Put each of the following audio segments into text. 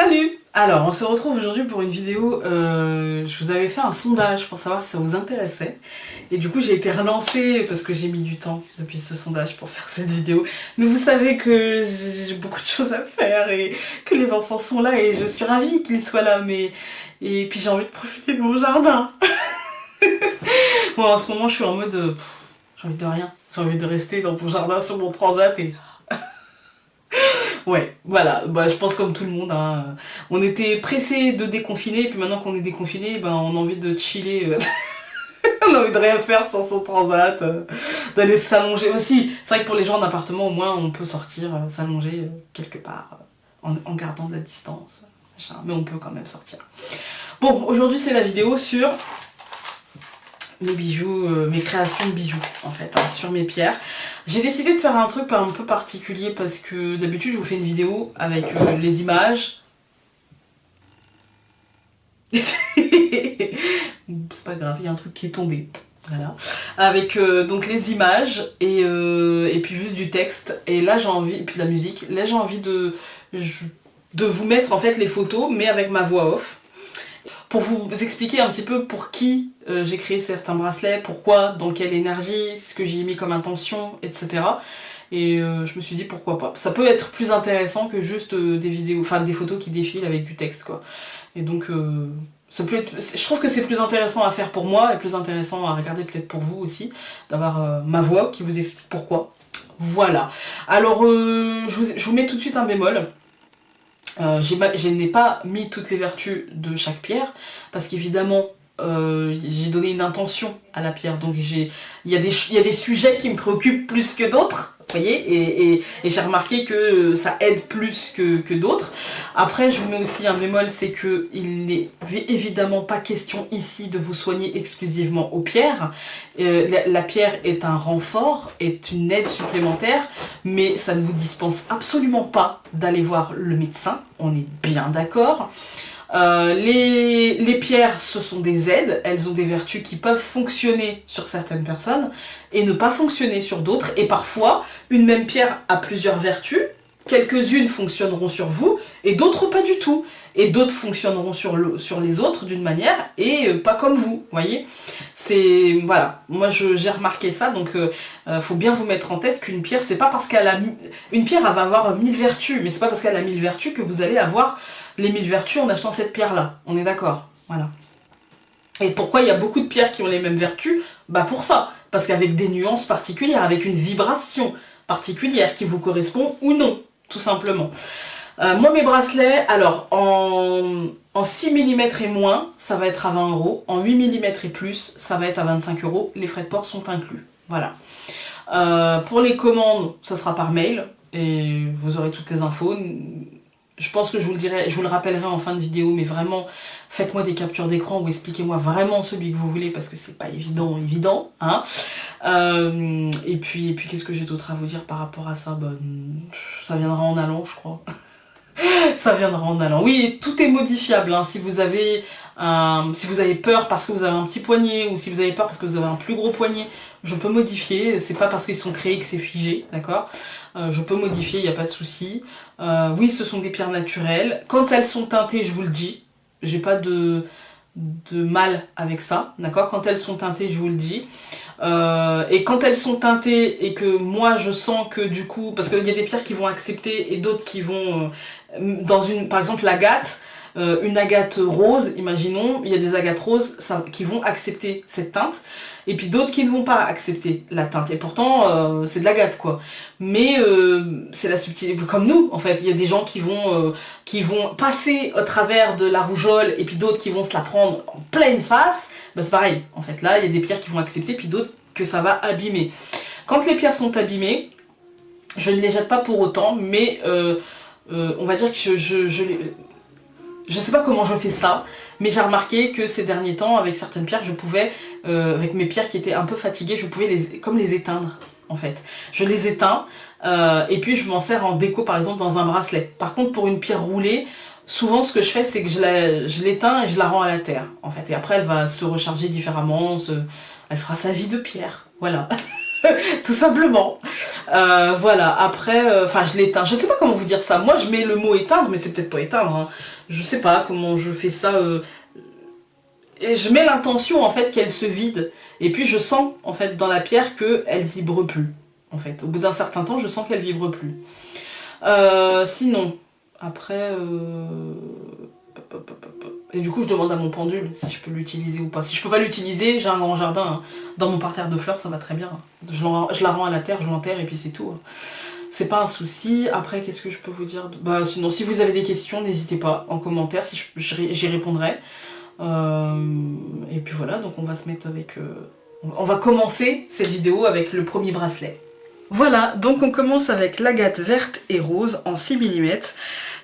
Salut! Alors, on se retrouve aujourd'hui pour une vidéo, je vous avais fait un sondage pour savoir si ça vous intéressait. Et du coup, j'ai été relancée parce que j'ai mis du temps depuis ce sondage pour faire cette vidéo. Mais vous savez que j'ai beaucoup de choses à faire et que les enfants sont là et je suis ravie qu'ils soient là. Et puis j'ai envie de profiter de mon jardin. Bon, en ce moment, je suis en mode, j'ai envie de rien. J'ai envie de rester dans mon jardin sur mon transat et... Ouais, voilà, bah, je pense comme tout le monde, hein. On était pressés de déconfiner, et puis maintenant qu'on est déconfiné, ben, on a envie de chiller, on a envie de rien faire sans son transat, d'aller s'allonger aussi. C'est vrai que pour les gens en appartement, au moins, on peut sortir, s'allonger quelque part, en gardant de la distance, machin, mais on peut quand même sortir. Bon, aujourd'hui c'est la vidéo sur mes bijoux, mes créations de bijoux en fait, hein, sur mes pierres. J'ai décidé de faire un truc un peu particulier parce que d'habitude je vous fais une vidéo avec les images. C'est pas grave, il y a un truc qui est tombé. Voilà. Avec donc les images et puis juste du texte. Et là j'ai envie, et puis de la musique. Là j'ai envie de vous mettre en fait les photos mais avec ma voix off. Pour vous expliquer un petit peu pour qui j'ai créé certains bracelets, pourquoi, dans quelle énergie, ce que j'y ai mis comme intention, etc. Et je me suis dit pourquoi pas. Ça peut être plus intéressant que juste des vidéos, enfin des photos qui défilent avec du texte quoi. Et donc ça peut être, je trouve que c'est plus intéressant à faire pour moi et plus intéressant à regarder peut-être pour vous aussi, d'avoir ma voix qui vous explique pourquoi. Voilà. Alors je vous mets tout de suite un bémol. Je n'ai pas mis toutes les vertus de chaque pierre parce qu'évidemment j'ai donné une intention à la pierre, donc il y a des sujets qui me préoccupent plus que d'autres, vous voyez, et j'ai remarqué que ça aide plus que d'autres. Après je vous mets aussi un bémol, c'est que il n'est évidemment pas question ici de vous soigner exclusivement aux pierres. La pierre est un renfort, est une aide supplémentaire, mais ça ne vous dispense absolument pas d'aller voir le médecin, on est bien d'accord. Les pierres, ce sont des aides, elles ont des vertus qui peuvent fonctionner sur certaines personnes et ne pas fonctionner sur d'autres, et parfois une même pierre a plusieurs vertus, quelques-unes fonctionneront sur vous et d'autres pas du tout, et d'autres fonctionneront sur les autres d'une manière et pas comme vous, voyez. C'est, voilà, moi j'ai remarqué ça, donc faut bien vous mettre en tête qu'une pierre, c'est pas parce qu'elle a... Une pierre, elle va avoir 1000 vertus, mais c'est pas parce qu'elle a 1000 vertus que vous allez avoir les 1000 vertus en achetant cette pierre-là, on est d'accord, voilà. Et pourquoi il y a beaucoup de pierres qui ont les mêmes vertus? Bah pour ça, parce qu'avec des nuances particulières, avec une vibration particulière qui vous correspond ou non, tout simplement. Moi mes bracelets, alors en 6 mm et moins, ça va être à 20 €, en 8 mm et plus, ça va être à 25 €, les frais de port sont inclus, voilà. Pour les commandes, ça sera par mail, et vous aurez toutes les infos. Je pense que je vous le dirai, je vous le rappellerai en fin de vidéo, mais vraiment, faites-moi des captures d'écran ou expliquez-moi vraiment celui que vous voulez, parce que c'est pas évident, hein. Et puis qu'est-ce que j'ai d'autre à vous dire par rapport à ça? Ben, ça viendra en allant, je crois. Ça viendra en allant. Oui, tout est modifiable, hein. Si vous avez peur parce que vous avez un petit poignet, ou si vous avez peur parce que vous avez un plus gros poignet, je peux modifier. C'est pas parce qu'ils sont créés que c'est figé, d'accord? Je peux modifier, il n'y a pas de souci. Oui, ce sont des pierres naturelles. Quand elles sont teintées, je vous le dis, j'ai pas de mal avec ça, d'accord? Quand elles sont teintées, je vous le dis. Et quand elles sont teintées et que moi je sens que du coup, parce qu'il y a des pierres qui vont accepter et d'autres qui vont dans une, par exemple l'agate, une agate rose, imaginons, il y a des agates roses qui vont accepter cette teinte, et puis d'autres qui ne vont pas accepter la teinte, et pourtant c'est de l'agate quoi. Mais c'est la subtilité, comme nous en fait, il y a des gens qui vont passer au travers de la rougeole, et puis d'autres qui vont se la prendre en pleine face. Bah, c'est pareil, en fait, là il y a des pierres qui vont accepter, puis d'autres que ça va abîmer. Quand les pierres sont abîmées, je ne les jette pas pour autant, mais on va dire que je sais pas comment je fais ça, mais j'ai remarqué que ces derniers temps, avec certaines pierres, je pouvais, avec mes pierres qui étaient un peu fatiguées, je pouvais les éteindre, en fait. Je les éteins, et puis je m'en sers en déco, par exemple, dans un bracelet. Par contre, pour une pierre roulée, souvent ce que je fais, c'est que je l'éteins et je la rends à la terre, en fait. Et après, elle va se recharger différemment, elle fera sa vie de pierre, voilà. Tout simplement. Voilà, après, enfin je l'éteins. Je sais pas comment vous dire ça. Moi je mets le mot éteindre, mais c'est peut-être pas éteindre. Hein. Je sais pas comment je fais ça. Et je mets l'intention en fait qu'elle se vide. Et puis je sens en fait dans la pierre qu'elle vibre plus. En fait, au bout d'un certain temps, je sens qu'elle vibre plus. Sinon, après... Et du coup, je demande à mon pendule si je peux l'utiliser ou pas. Si je peux pas l'utiliser, j'ai un grand jardin. Hein. Dans mon parterre de fleurs, ça va très bien. Je la rends à la terre, je l'enterre et puis c'est tout. Hein. C'est pas un souci. Après, qu'est-ce que je peux vous dire? Bah, sinon, si vous avez des questions, n'hésitez pas en commentaire, si j'y répondrai. Et puis voilà, donc on va se mettre avec... On va commencer cette vidéo avec le premier bracelet. Voilà, donc on commence avec l'agate verte et rose en 6 mm.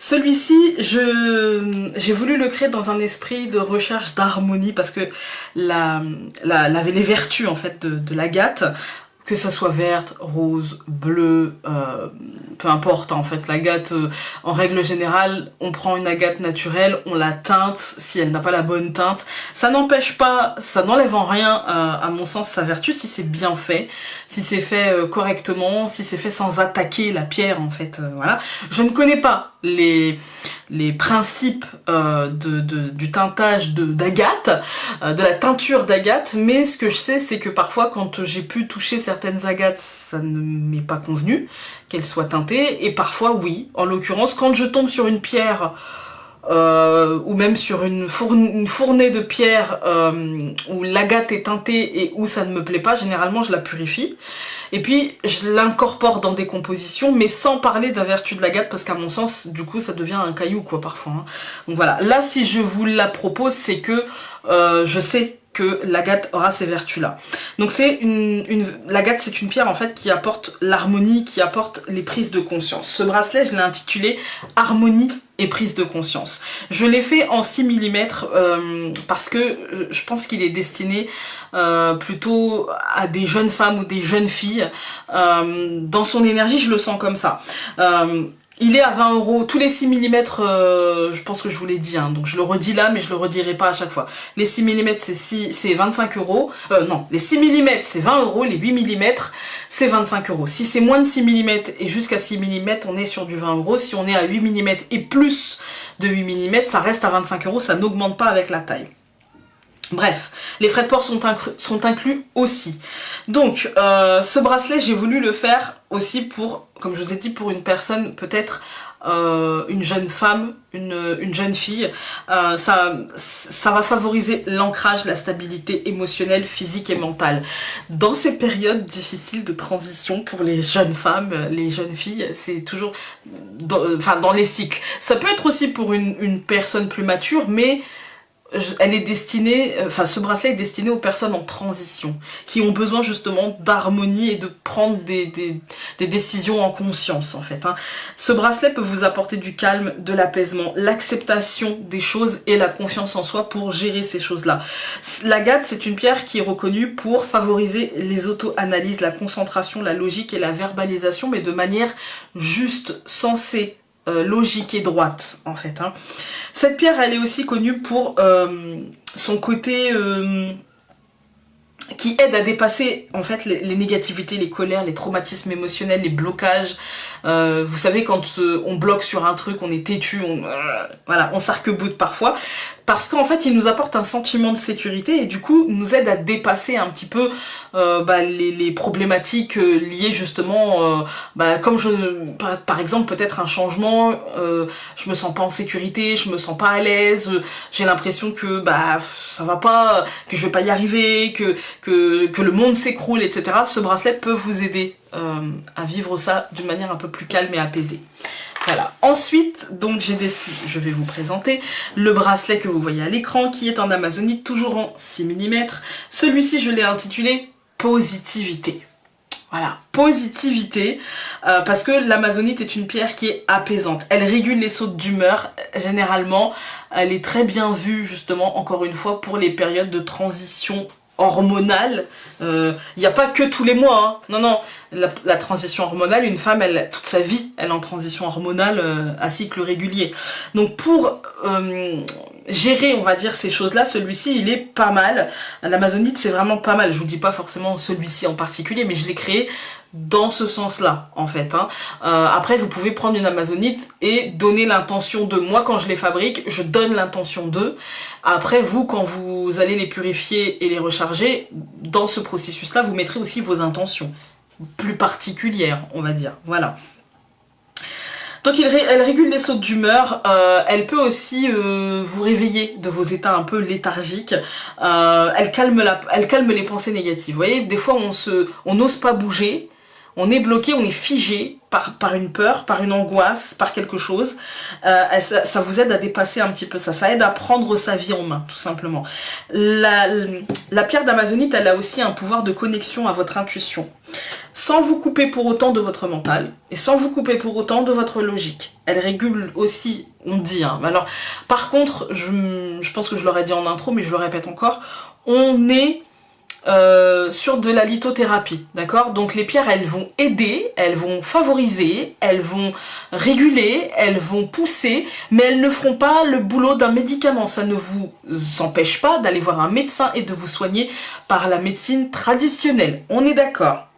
Celui-ci, j'ai voulu le créer dans un esprit de recherche d'harmonie parce que les vertus en fait de l'agate, que ça soit verte, rose, bleue, peu importe, hein, en fait l'agate, en règle générale, on prend une agate naturelle, on la teinte, si elle n'a pas la bonne teinte, ça n'empêche pas, ça n'enlève en rien, à mon sens, sa vertu, si c'est bien fait, si c'est fait correctement, si c'est fait sans attaquer la pierre, en fait, voilà. Je ne connais pas les principes du teintage d'agate, de la teinture d'agate, mais ce que je sais, c'est que parfois, quand j'ai pu toucher certaines agates, ça ne m'est pas convenu qu'elles soient teintées, et parfois, oui. En l'occurrence, quand je tombe sur une pierre, ou même sur une fournée de pierre où l'agate est teintée et où ça ne me plaît pas, généralement je la purifie. Et puis je l'incorpore dans des compositions, mais sans parler de la vertu de l'agate, parce qu'à mon sens, du coup, ça devient un caillou, quoi, parfois. Hein. Donc voilà, là, si je vous la propose, c'est que je sais que l'agate aura ces vertus-là. Donc c'est l'agate, c'est une pierre, en fait, qui apporte l'harmonie, qui apporte les prises de conscience. Ce bracelet, je l'ai intitulé « Harmonie et prise de conscience ». Je l'ai fait en 6 mm parce que je pense qu'il est destiné plutôt à des jeunes femmes ou des jeunes filles. Dans son énergie, je le sens comme ça. Il est à 20 €, tous les 6 mm, je pense que je vous l'ai dit, hein, donc je le redis là, mais je le redirai pas à chaque fois. Les 6 mm, c'est 25 €, non, les 6 mm, c'est 20 €, les 8 mm, c'est 25 €. Si c'est moins de 6 mm et jusqu'à 6 mm, on est sur du 20 €. Si on est à 8 mm et plus de 8 mm, ça reste à 25 €, ça n'augmente pas avec la taille. Bref, les frais de port sont inclus aussi. Donc, ce bracelet, j'ai voulu le faire aussi pour, comme je vous ai dit, pour une personne, peut-être une jeune femme, une jeune fille. Ça va favoriser l'ancrage, la stabilité émotionnelle, physique et mentale. Dans ces périodes difficiles de transition pour les jeunes femmes, les jeunes filles, c'est toujours dans les cycles. Ça peut être aussi pour une personne plus mature, mais... elle est destinée, enfin ce bracelet est destiné aux personnes en transition, qui ont besoin justement d'harmonie et de prendre des décisions en conscience en fait. Hein. Ce bracelet peut vous apporter du calme, de l'apaisement, l'acceptation des choses et la confiance en soi pour gérer ces choses-là. L'agate, c'est une pierre qui est reconnue pour favoriser les auto-analyses, la concentration, la logique et la verbalisation, mais de manière juste, sensée, logique et droite en fait. Hein. Cette pierre, elle est aussi connue pour son côté qui aide à dépasser en fait les négativités, les colères, les traumatismes émotionnels, les blocages. Vous savez, quand on bloque sur un truc, on est têtu, voilà, on s'arc-boute parfois, parce qu'en fait il nous apporte un sentiment de sécurité et du coup nous aide à dépasser un petit peu les problématiques liées justement, comme par exemple peut-être un changement, je me sens pas en sécurité, je me sens pas à l'aise, j'ai l'impression que ça va pas, que je vais pas y arriver, que le monde s'écroule, etc. Ce bracelet peut vous aider à vivre ça d'une manière un peu plus calme et apaisée. Voilà. Ensuite, donc je vais vous présenter le bracelet que vous voyez à l'écran, qui est en amazonite, toujours en 6 mm. Celui-ci, je l'ai intitulé Positivité. Voilà, positivité, parce que l'amazonite est une pierre qui est apaisante. Elle régule les sautes d'humeur, généralement. Elle est très bien vue, justement, encore une fois, pour les périodes de transition hormonale, il n'y a pas que tous les mois, hein. Non, non, la transition hormonale, une femme, elle, toute sa vie, elle est en transition hormonale à cycle régulier. Donc pour gérer, on va dire, ces choses-là, celui-ci, il est pas mal. L'amazonite, c'est vraiment pas mal. Je vous dis pas forcément celui-ci en particulier, mais je l'ai créé dans ce sens-là, en fait, hein. Après, vous pouvez prendre une amazonite et donner l'intention de... Moi, quand je les fabrique, je donne l'intention de. Après, vous, quand vous allez les purifier et les recharger, dans ce processus-là, vous mettrez aussi vos intentions plus particulières, on va dire. Voilà. Donc elle régule les sautes d'humeur, elle peut aussi vous réveiller de vos états un peu léthargiques, elle calme les pensées négatives. Vous voyez, des fois on n'ose pas bouger, on est bloqué, on est figé par une peur, par une angoisse, par quelque chose. Ça vous aide à dépasser un petit peu ça, ça aide à prendre sa vie en main, tout simplement. La pierre d'amazonite, elle a aussi un pouvoir de connexion à votre intuition, sans vous couper pour autant de votre mental, et sans vous couper pour autant de votre logique. Elle régule aussi, on dit, hein. Alors, par contre, je pense que je l'aurais dit en intro, mais je le répète encore, on est sur de la lithothérapie, d'accord? Donc les pierres, elles vont aider, elles vont favoriser, elles vont réguler, elles vont pousser, mais elles ne feront pas le boulot d'un médicament. Ça ne vous empêche pas d'aller voir un médecin et de vous soigner par la médecine traditionnelle. On est d'accord?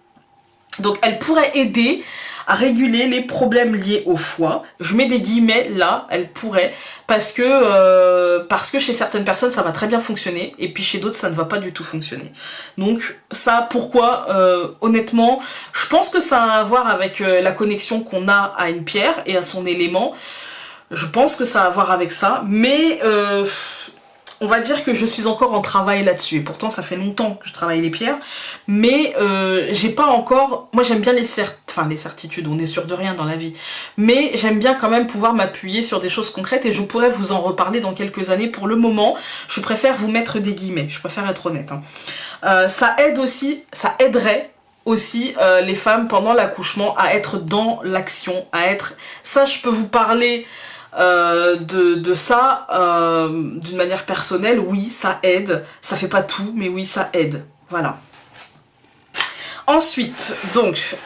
Donc elle pourrait aider à réguler les problèmes liés au foie. Je mets des guillemets là, elle pourrait, parce que chez certaines personnes ça va très bien fonctionner, et puis chez d'autres ça ne va pas du tout fonctionner. Donc ça, pourquoi honnêtement, je pense que ça a à voir avec la connexion qu'on a à une pierre et à son élément. Je pense que ça a à voir avec ça, mais on va dire que je suis encore en travail là-dessus, et pourtant ça fait longtemps que je travaille les pierres, mais j'ai pas encore... Moi j'aime bien les certitudes, on est sûr de rien dans la vie, mais j'aime bien quand même pouvoir m'appuyer sur des choses concrètes, et je pourrais vous en reparler dans quelques années. Pour le moment, je préfère vous mettre des guillemets, je préfère être honnête, hein. Ça aide aussi, ça aiderait aussi les femmes pendant l'accouchement à être dans l'action, à être... Ça, je peux vous parler... de ça d'une manière personnelle. Oui, ça aide, ça fait pas tout, mais oui, ça aide, voilà. Ensuite, donc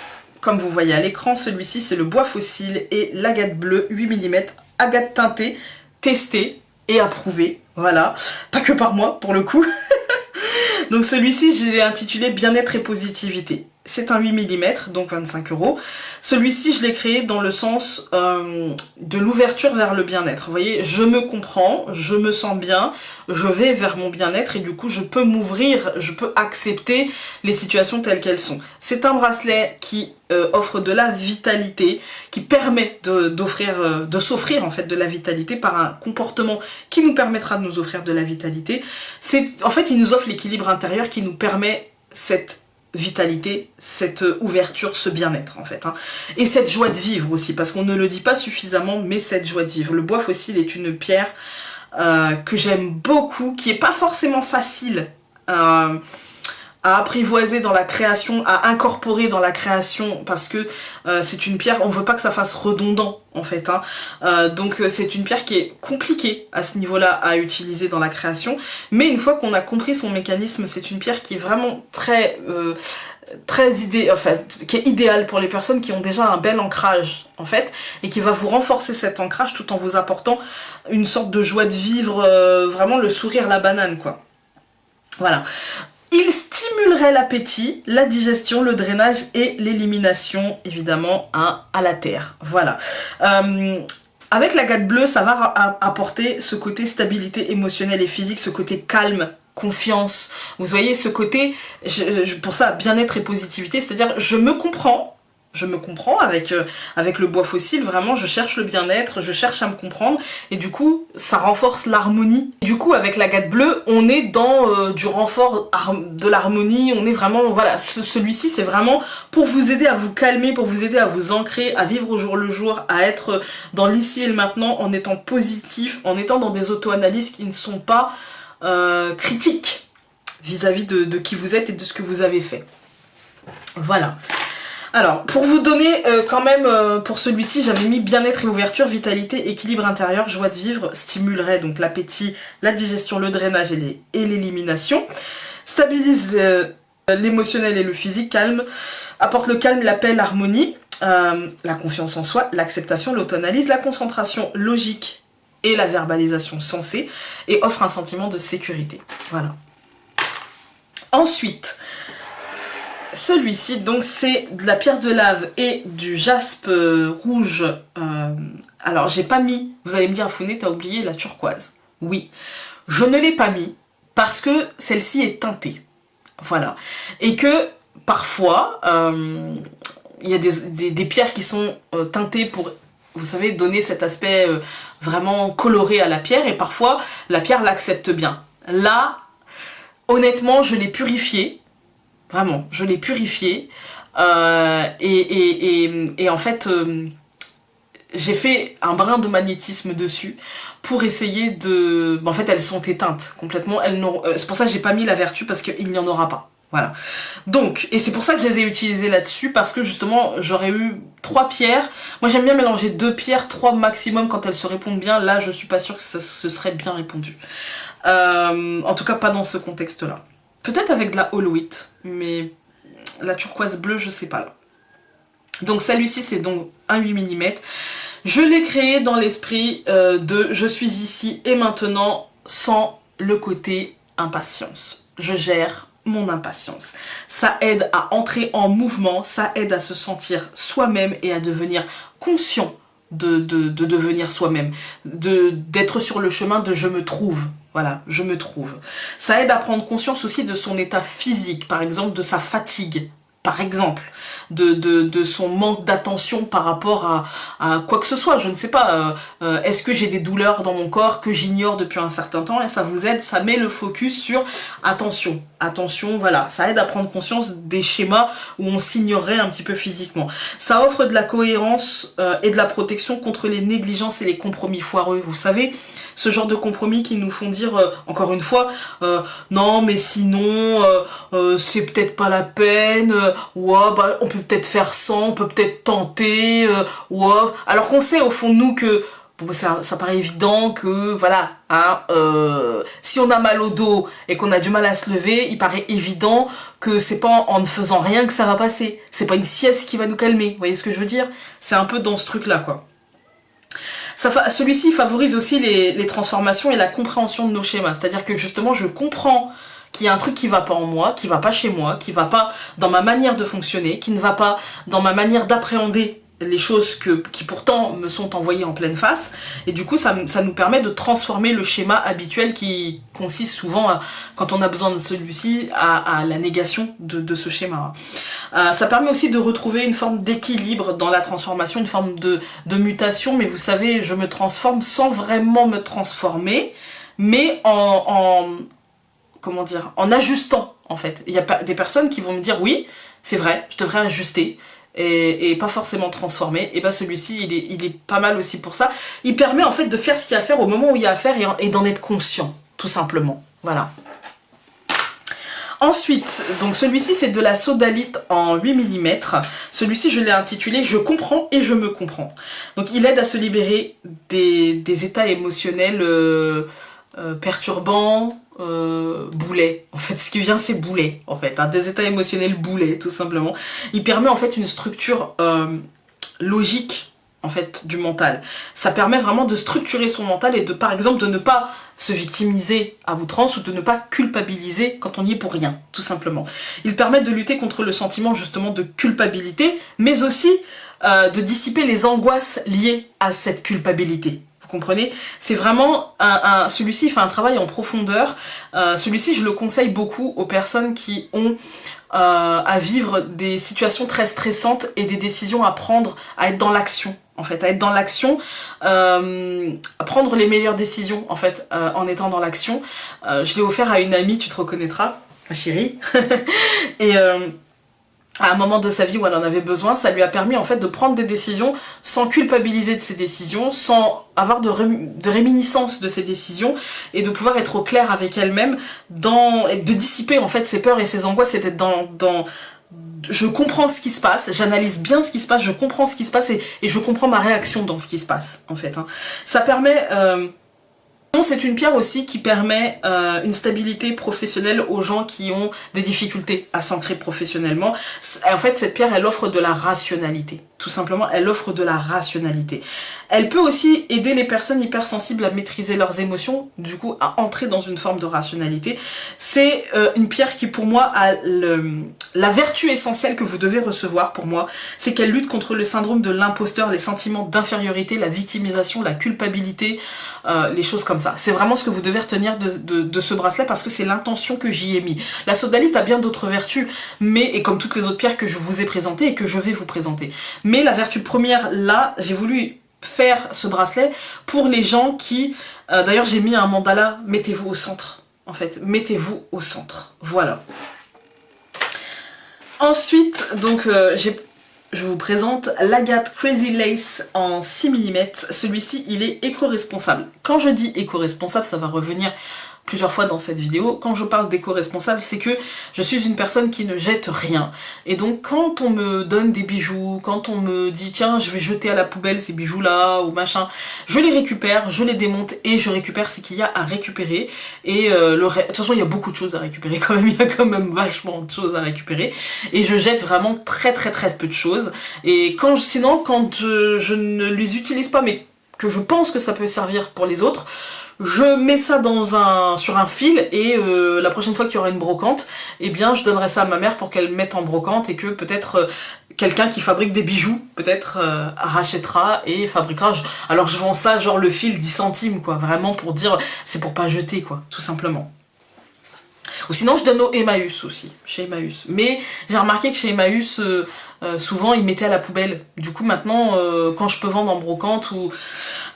comme vous voyez à l'écran, celui-ci c'est le bois fossile et l'agate bleue 8 mm, agate teintée, testée et approuvée, voilà, pas que par moi pour le coup. Donc celui-ci, je l'ai intitulé Bien-être et positivité. C'est un 8 mm, donc 25 €. Celui-ci, je l'ai créé dans le sens de l'ouverture vers le bien-être. Vous voyez, je me comprends, je me sens bien, je vais vers mon bien-être, et du coup, je peux m'ouvrir, je peux accepter les situations telles qu'elles sont. C'est un bracelet qui offre de la vitalité, qui permet de s'offrir en fait de la vitalité par un comportement qui nous permettra de nous offrir de la vitalité. En fait, il nous offre l'équilibre intérieur qui nous permet cette vitalité, cette ouverture, ce bien-être en fait, hein. Et cette joie de vivre aussi, parce qu'on ne le dit pas suffisamment, mais cette joie de vivre. Le bois fossile est une pierre que j'aime beaucoup, qui est pas forcément facile à apprivoiser dans la création, à incorporer dans la création, parce que c'est une pierre, on veut pas que ça fasse redondant en fait, hein. Donc c'est une pierre qui est compliquée à ce niveau-là à utiliser dans la création, mais une fois qu'on a compris son mécanisme, c'est une pierre qui est vraiment très qui est idéale pour les personnes qui ont déjà un bel ancrage en fait, et qui va vous renforcer cet ancrage tout en vous apportant une sorte de joie de vivre, vraiment le sourire, la banane quoi. Voilà. Il stimulerait l'appétit, la digestion, le drainage et l'élimination, évidemment, hein, à la terre. Voilà. Avec l'agate bleue, ça va apporter ce côté stabilité émotionnelle et physique, ce côté calme, confiance. Vous voyez, ce côté, pour ça, bien-être et positivité, c'est-à-dire je me comprends avec le bois fossile, vraiment je cherche le bien-être, je cherche à me comprendre, et du coup ça renforce l'harmonie. Du coup avec l'agate bleue on est dans du renfort de l'harmonie, on est vraiment, voilà, celui-ci c'est vraiment pour vous aider à vous calmer, pour vous aider à vous ancrer, à vivre au jour le jour, à être dans l'ici et le maintenant, en étant positif, en étant dans des auto-analyses qui ne sont pas critiques vis-à-vis de qui vous êtes et de ce que vous avez fait. Voilà. Alors, pour vous donner quand même, pour celui-ci, j'avais mis bien-être et ouverture, vitalité, équilibre intérieur, joie de vivre, stimulerait donc l'appétit, la digestion, le drainage et l'élimination. stabilise l'émotionnel et le physique, calme, apporte le calme, la paix, l'harmonie, la confiance en soi, l'acceptation, l'auto-analyse, la concentration logique et la verbalisation sensée, et offre un sentiment de sécurité. Voilà. Ensuite, celui-ci, donc c'est de la pierre de lave et du jaspe rouge. Alors j'ai pas mis, vous allez me dire, Founé, t'as oublié la turquoise. Oui, je ne l'ai pas mis parce que celle-ci est teintée. Voilà. Et que parfois, il y a des pierres qui sont teintées pour, vous savez, donner cet aspect vraiment coloré à la pierre, et parfois la pierre l'accepte bien. Là, honnêtement, je l'ai purifiée. Vraiment, je l'ai purifiée. Et en fait, j'ai fait un brin de magnétisme dessus pour essayer de... En fait, elles sont éteintes complètement. C'est pour ça que j'ai pas mis la vertu, parce qu'il n'y en aura pas. Voilà. Donc, et c'est pour ça que je les ai utilisées là-dessus, parce que justement, j'aurais eu 3 pierres. Moi, j'aime bien mélanger 2 pierres, 3 maximum quand elles se répondent bien. Là, je suis pas sûre que ça se serait bien répondu. En tout cas, pas dans ce contexte-là. Peut-être avec de la holoite, mais la turquoise bleue, je sais pas là. Donc, celui-ci, c'est donc un 8 mm. Je l'ai créé dans l'esprit de je suis ici et maintenant, sans le côté impatience. Je gère mon impatience. Ça aide à entrer en mouvement, ça aide à se sentir soi-même et à devenir conscient de devenir soi-même, d'être sur le chemin de je me trouve. Voilà, je me trouve. Ça aide à prendre conscience aussi de son état physique, par exemple de sa fatigue, par exemple, de son manque d'attention par rapport à quoi que ce soit, je ne sais pas, est-ce que j'ai des douleurs dans mon corps que j'ignore depuis un certain temps, et ça vous aide, ça met le focus sur attention, attention, voilà, ça aide à prendre conscience des schémas où on s'ignorerait un petit peu physiquement. Ça offre de la cohérence et de la protection contre les négligences et les compromis foireux, vous savez, ce genre de compromis qui nous font dire, encore une fois, non mais sinon, c'est peut-être pas la peine, ouais, bah, on peut peut-être faire ça, on peut peut-être tenter, ouais. Alors qu'on sait au fond de nous que bon, ça paraît évident que voilà, hein, si on a mal au dos et qu'on a du mal à se lever, il paraît évident que c'est pas en ne faisant rien que ça va passer. C'est pas une sieste qui va nous calmer, vous voyez ce que je veux dire? C'est un peu dans ce truc-là, quoi. Celui-ci favorise aussi les transformations et la compréhension de nos schémas. C'est-à-dire que justement, je comprends qu'il y a un truc qui va pas en moi, qui va pas chez moi, qui va pas dans ma manière de fonctionner, qui ne va pas dans ma manière d'appréhender les choses qui pourtant me sont envoyées en pleine face, et du coup ça nous permet de transformer le schéma habituel qui consiste souvent, quand on a besoin de celui-ci, à la négation de ce schéma. Ça permet aussi de retrouver une forme d'équilibre dans la transformation, une forme de mutation, mais vous savez, je me transforme sans vraiment me transformer, mais comment dire, en ajustant en fait. Il y a des personnes qui vont me dire oui, c'est vrai, je devrais ajuster, et pas forcément transformer. Et bah celui-ci il est pas mal aussi pour ça. Il permet en fait de faire ce qu'il y a à faire au moment où il y a à faire, et d'en être conscient, tout simplement. Voilà. Ensuite, donc celui-ci c'est de la sodalite en 8 mm. Celui-ci je l'ai intitulé Je comprends et je me comprends. Donc il aide à se libérer des états émotionnels perturbants, boulets. En fait, ce qui vient c'est boulet, en fait, hein, des états émotionnels boulets, tout simplement. Il permet en fait une structure logique, en fait, du mental. Ça permet vraiment de structurer son mental et de, par exemple, de ne pas se victimiser à outrance ou de ne pas culpabiliser quand on y est pour rien, tout simplement. Il permet de lutter contre le sentiment justement de culpabilité, mais aussi de dissiper les angoisses liées à cette culpabilité. Vous comprenez? C'est vraiment celui-ci il fait un travail en profondeur. Celui-ci je le conseille beaucoup aux personnes qui ont à vivre des situations très stressantes et des décisions à prendre, à être dans l'action en fait, à être dans l'action, à prendre les meilleures décisions en fait en étant dans l'action. Je l'ai offert à une amie, tu te reconnaîtras, ma chérie. Et à un moment de sa vie où elle en avait besoin, ça lui a permis en fait de prendre des décisions sans culpabiliser de ses décisions, sans avoir de réminiscence de ses décisions, et de pouvoir être au clair avec elle-même, et de dissiper en fait ses peurs et ses angoisses, et d'être dans je comprends ce qui se passe, j'analyse bien ce qui se passe, je comprends ce qui se passe, et je comprends ma réaction dans ce qui se passe en fait. Hein. Ça permet C'est une pierre aussi qui permet une stabilité professionnelle aux gens qui ont des difficultés à s'ancrer professionnellement. En fait, cette pierre, elle offre de la rationalité. Tout simplement, elle offre de la rationalité. Elle peut aussi aider les personnes hypersensibles à maîtriser leurs émotions, du coup, à entrer dans une forme de rationalité. C'est une pierre qui, pour moi, a la vertu essentielle que vous devez recevoir, pour moi, c'est qu'elle lutte contre le syndrome de l'imposteur, les sentiments d'infériorité, la victimisation, la culpabilité, les choses comme ça. C'est vraiment ce que vous devez retenir de ce bracelet parce que c'est l'intention que j'y ai mis. La sodalite a bien d'autres vertus, et comme toutes les autres pierres que je vous ai présentées et que je vais vous présenter. Mais la vertu première, là, j'ai voulu faire ce bracelet pour les gens qui... D'ailleurs, j'ai mis un mandala, mettez-vous au centre, en fait. Mettez-vous au centre. Voilà. Ensuite, donc, je vous présente l'agate Crazy Lace en 6 mm. Celui-ci, il est éco-responsable. Quand je dis éco-responsable, ça va revenir plusieurs fois dans cette vidéo. Quand je parle d'éco-responsable, c'est que je suis une personne qui ne jette rien. Et donc, quand on me donne des bijoux, quand on me dit « Tiens, je vais jeter à la poubelle ces bijoux-là » ou machin, je les récupère, je les démonte et je récupère ce qu'il y a à récupérer. Et de toute façon, il y a beaucoup de choses à récupérer quand même. Il y a quand même vachement de choses à récupérer. Et je jette vraiment très peu de choses. Et sinon, quand je ne les utilise pas, mais que je pense que ça peut servir pour les autres, je mets ça sur un fil et la prochaine fois qu'il y aura une brocante, eh bien je donnerai ça à ma mère pour qu'elle mette en brocante et que peut-être quelqu'un qui fabrique des bijoux peut-être rachètera et fabriquera. Alors je vends ça genre le fil 10 centimes quoi, vraiment pour dire c'est pour pas jeter quoi, tout simplement. Ou sinon je donne au Emmaüs aussi, chez Emmaüs. Mais j'ai remarqué que chez Emmaüs, souvent ils mettaient à la poubelle. Du coup maintenant, quand je peux vendre en brocante ou...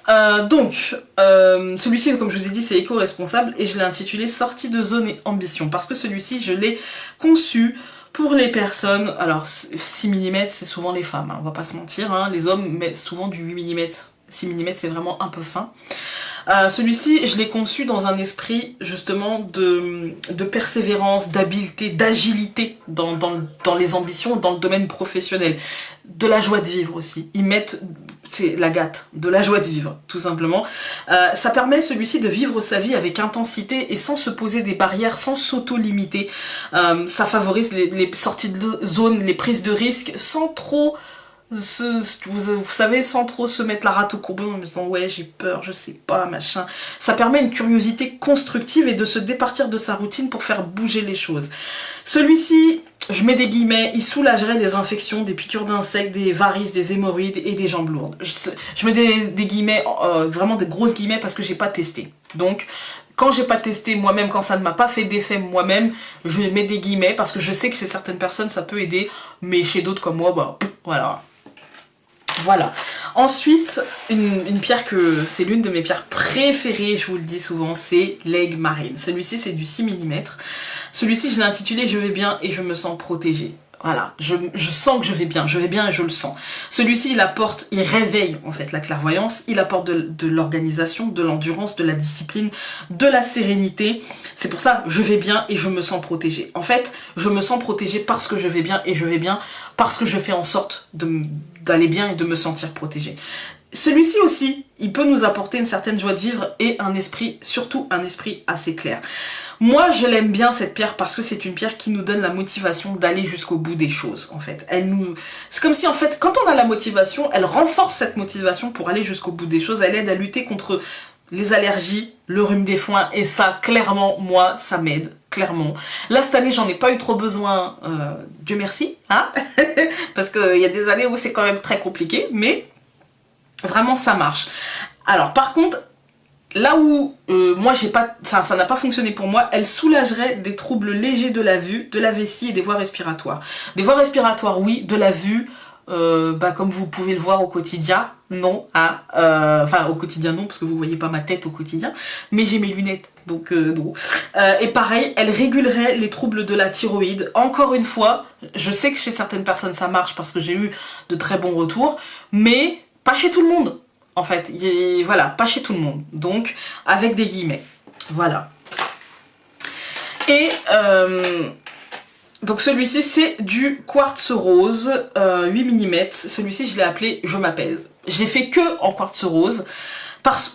celui-ci, comme je vous ai dit, c'est éco-responsable et je l'ai intitulé Sortie de zone et ambition. Parce que celui-ci, je l'ai conçu pour les personnes... Alors, 6 mm, c'est souvent les femmes, hein, on va pas se mentir. Hein, les hommes mettent souvent du 8 mm. 6 mm, c'est vraiment un peu fin. Celui-ci, je l'ai conçu dans un esprit justement de persévérance, d'habileté, d'agilité dans les ambitions, dans le domaine professionnel. De la joie de vivre aussi. Ils mettent, c'est l'agate, de la joie de vivre, tout simplement. Ça permet celui-ci de vivre sa vie avec intensité et sans se poser des barrières, sans s'auto-limiter. Ça favorise les sorties de zone, les prises de risques, sans trop... vous savez, sans trop se mettre la rate au courbon en me disant ouais j'ai peur, je sais pas, machin. Ça permet une curiosité constructive et de se départir de sa routine pour faire bouger les choses. Celui-ci, je mets des guillemets, il soulagerait des infections, des piqûres d'insectes, des varices, des hémorroïdes et des jambes lourdes. Je mets des guillemets, vraiment des grosses guillemets parce que j'ai pas testé. Donc quand j'ai pas testé moi-même, quand ça ne m'a pas fait d'effet moi-même, je mets des guillemets parce que je sais que chez certaines personnes ça peut aider, mais chez d'autres comme moi, bah voilà. Voilà. Ensuite, une pierre que c'est l'une de mes pierres préférées, je vous le dis souvent, c'est l'aigle marine. Celui-ci, c'est du 6 mm. Celui-ci, je l'ai intitulé « Je vais bien et je me sens protégée ». Voilà, je sens que je vais bien et je le sens. Celui-ci, il réveille en fait la clairvoyance, il apporte de l'organisation, de l'endurance, de la discipline, de la sérénité. C'est pour ça, je vais bien et je me sens protégée. En fait, je me sens protégée parce que je vais bien et je vais bien parce que je fais en sorte d'aller bien et de me sentir protégée. Celui-ci aussi, il peut nous apporter une certaine joie de vivre et un esprit, surtout un esprit assez clair. Moi, je l'aime bien cette pierre parce que c'est une pierre qui nous donne la motivation d'aller jusqu'au bout des choses, en fait. C'est comme si, en fait, quand on a la motivation, elle renforce cette motivation pour aller jusqu'au bout des choses. Elle aide à lutter contre les allergies, le rhume des foins, et ça, clairement, moi, ça m'aide, clairement. Là, cette année, j'en ai pas eu trop besoin, Dieu merci, hein parce qu'il y a des années où c'est quand même très compliqué, mais vraiment, ça marche. Alors, par contre, là où moi ça n'a pas fonctionné pour moi, elle soulagerait des troubles légers de la vue, de la vessie et des voies respiratoires. Des voies respiratoires oui, de la vue, comme vous pouvez le voir au quotidien, non, hein, enfin au quotidien non, parce que vous voyez pas ma tête au quotidien, mais j'ai mes lunettes, donc non. Et pareil, elle régulerait les troubles de la thyroïde. Encore une fois, je sais que chez certaines personnes ça marche parce que j'ai eu de très bons retours, mais pas chez tout le monde. En fait, voilà, pas chez tout le monde. Donc, avec des guillemets. Voilà. Et donc celui-ci, c'est du quartz rose, 8 mm. Celui-ci, je l'ai appelé « Je m'apaise ». Je l'ai fait que en quartz rose.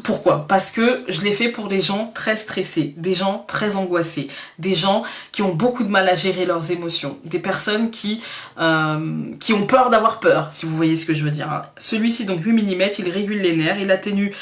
Pourquoi? Parce que je l'ai fait pour des gens très stressés, des gens très angoissés, des gens qui ont beaucoup de mal à gérer leurs émotions, des personnes qui ont peur d'avoir peur, si vous voyez ce que je veux dire. Celui-ci, donc 8 mm, il régule les nerfs, il atténue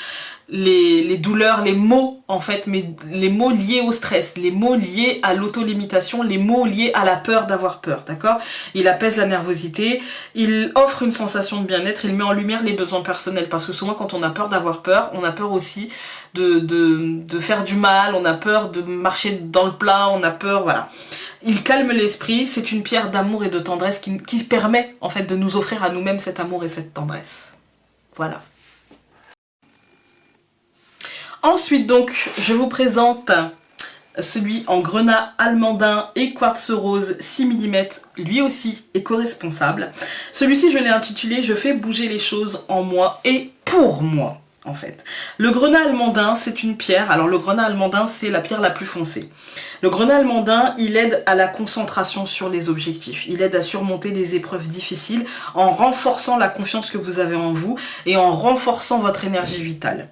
les douleurs, les maux en fait, mais les maux liés au stress, les maux liés à l'autolimitation, les maux liés à la peur d'avoir peur, d'accord? Il apaise la nervosité, il offre une sensation de bien-être, il met en lumière les besoins personnels, parce que souvent quand on a peur d'avoir peur, on a peur aussi de faire du mal, on a peur de marcher dans le plat, on a peur, voilà. Il calme l'esprit, c'est une pierre d'amour et de tendresse qui permet en fait de nous offrir à nous-mêmes cet amour et cette tendresse. Voilà. Ensuite donc, je vous présente celui en grenat almandin et quartz rose 6 mm, lui aussi éco-responsable. Celui-ci je l'ai intitulé « Je fais bouger les choses en moi et pour moi ». En fait. Le grenat almandin, c'est une pierre. Alors le grenat almandin, c'est la pierre la plus foncée. Le grenat almandin, il aide à la concentration sur les objectifs. Il aide à surmonter les épreuves difficiles en renforçant la confiance que vous avez en vous et en renforçant votre énergie vitale.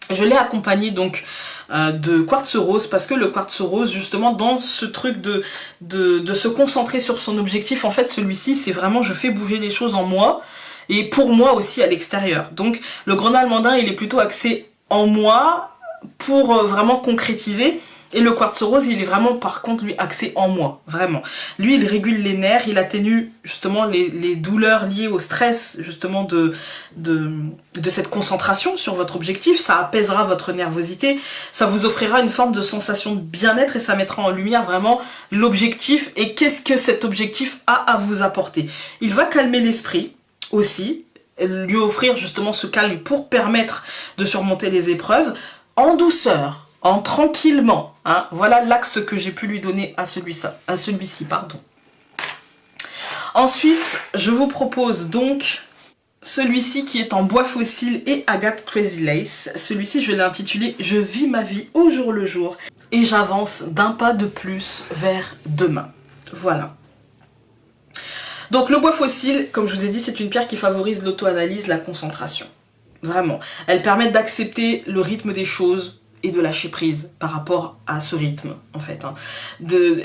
Je l'ai accompagné donc de quartz rose parce que le quartz rose, justement, dans ce truc de se concentrer sur son objectif, en fait, celui-ci, c'est vraiment je fais bouger les choses en moi. Et pour moi aussi à l'extérieur. Donc le grenat almandin, il est plutôt axé en moi pour vraiment concrétiser. Et le quartz rose, il est vraiment par contre lui axé en moi, vraiment. Lui, il régule les nerfs, il atténue justement les douleurs liées au stress justement de cette concentration sur votre objectif. Ça apaisera votre nervosité, ça vous offrira une forme de sensation de bien-être et ça mettra en lumière vraiment l'objectif et qu'est-ce que cet objectif a à vous apporter. Il va calmer l'esprit aussi, lui offrir justement ce calme pour permettre de surmonter les épreuves en douceur, en tranquillement. Hein. Voilà l'axe que j'ai pu lui donner à celui-ci, pardon. Ensuite, je vous propose donc celui-ci qui est en bois fossile et agate crazy lace. Celui-ci, je l'ai intitulé « Je vis ma vie au jour le jour et j'avance d'un pas de plus vers demain ». Voilà. Donc le bois fossile, comme je vous ai dit, c'est une pierre qui favorise l'auto-analyse, la concentration. Vraiment. Elle permet d'accepter le rythme des choses et de lâcher prise par rapport à ce rythme, en fait. Hein.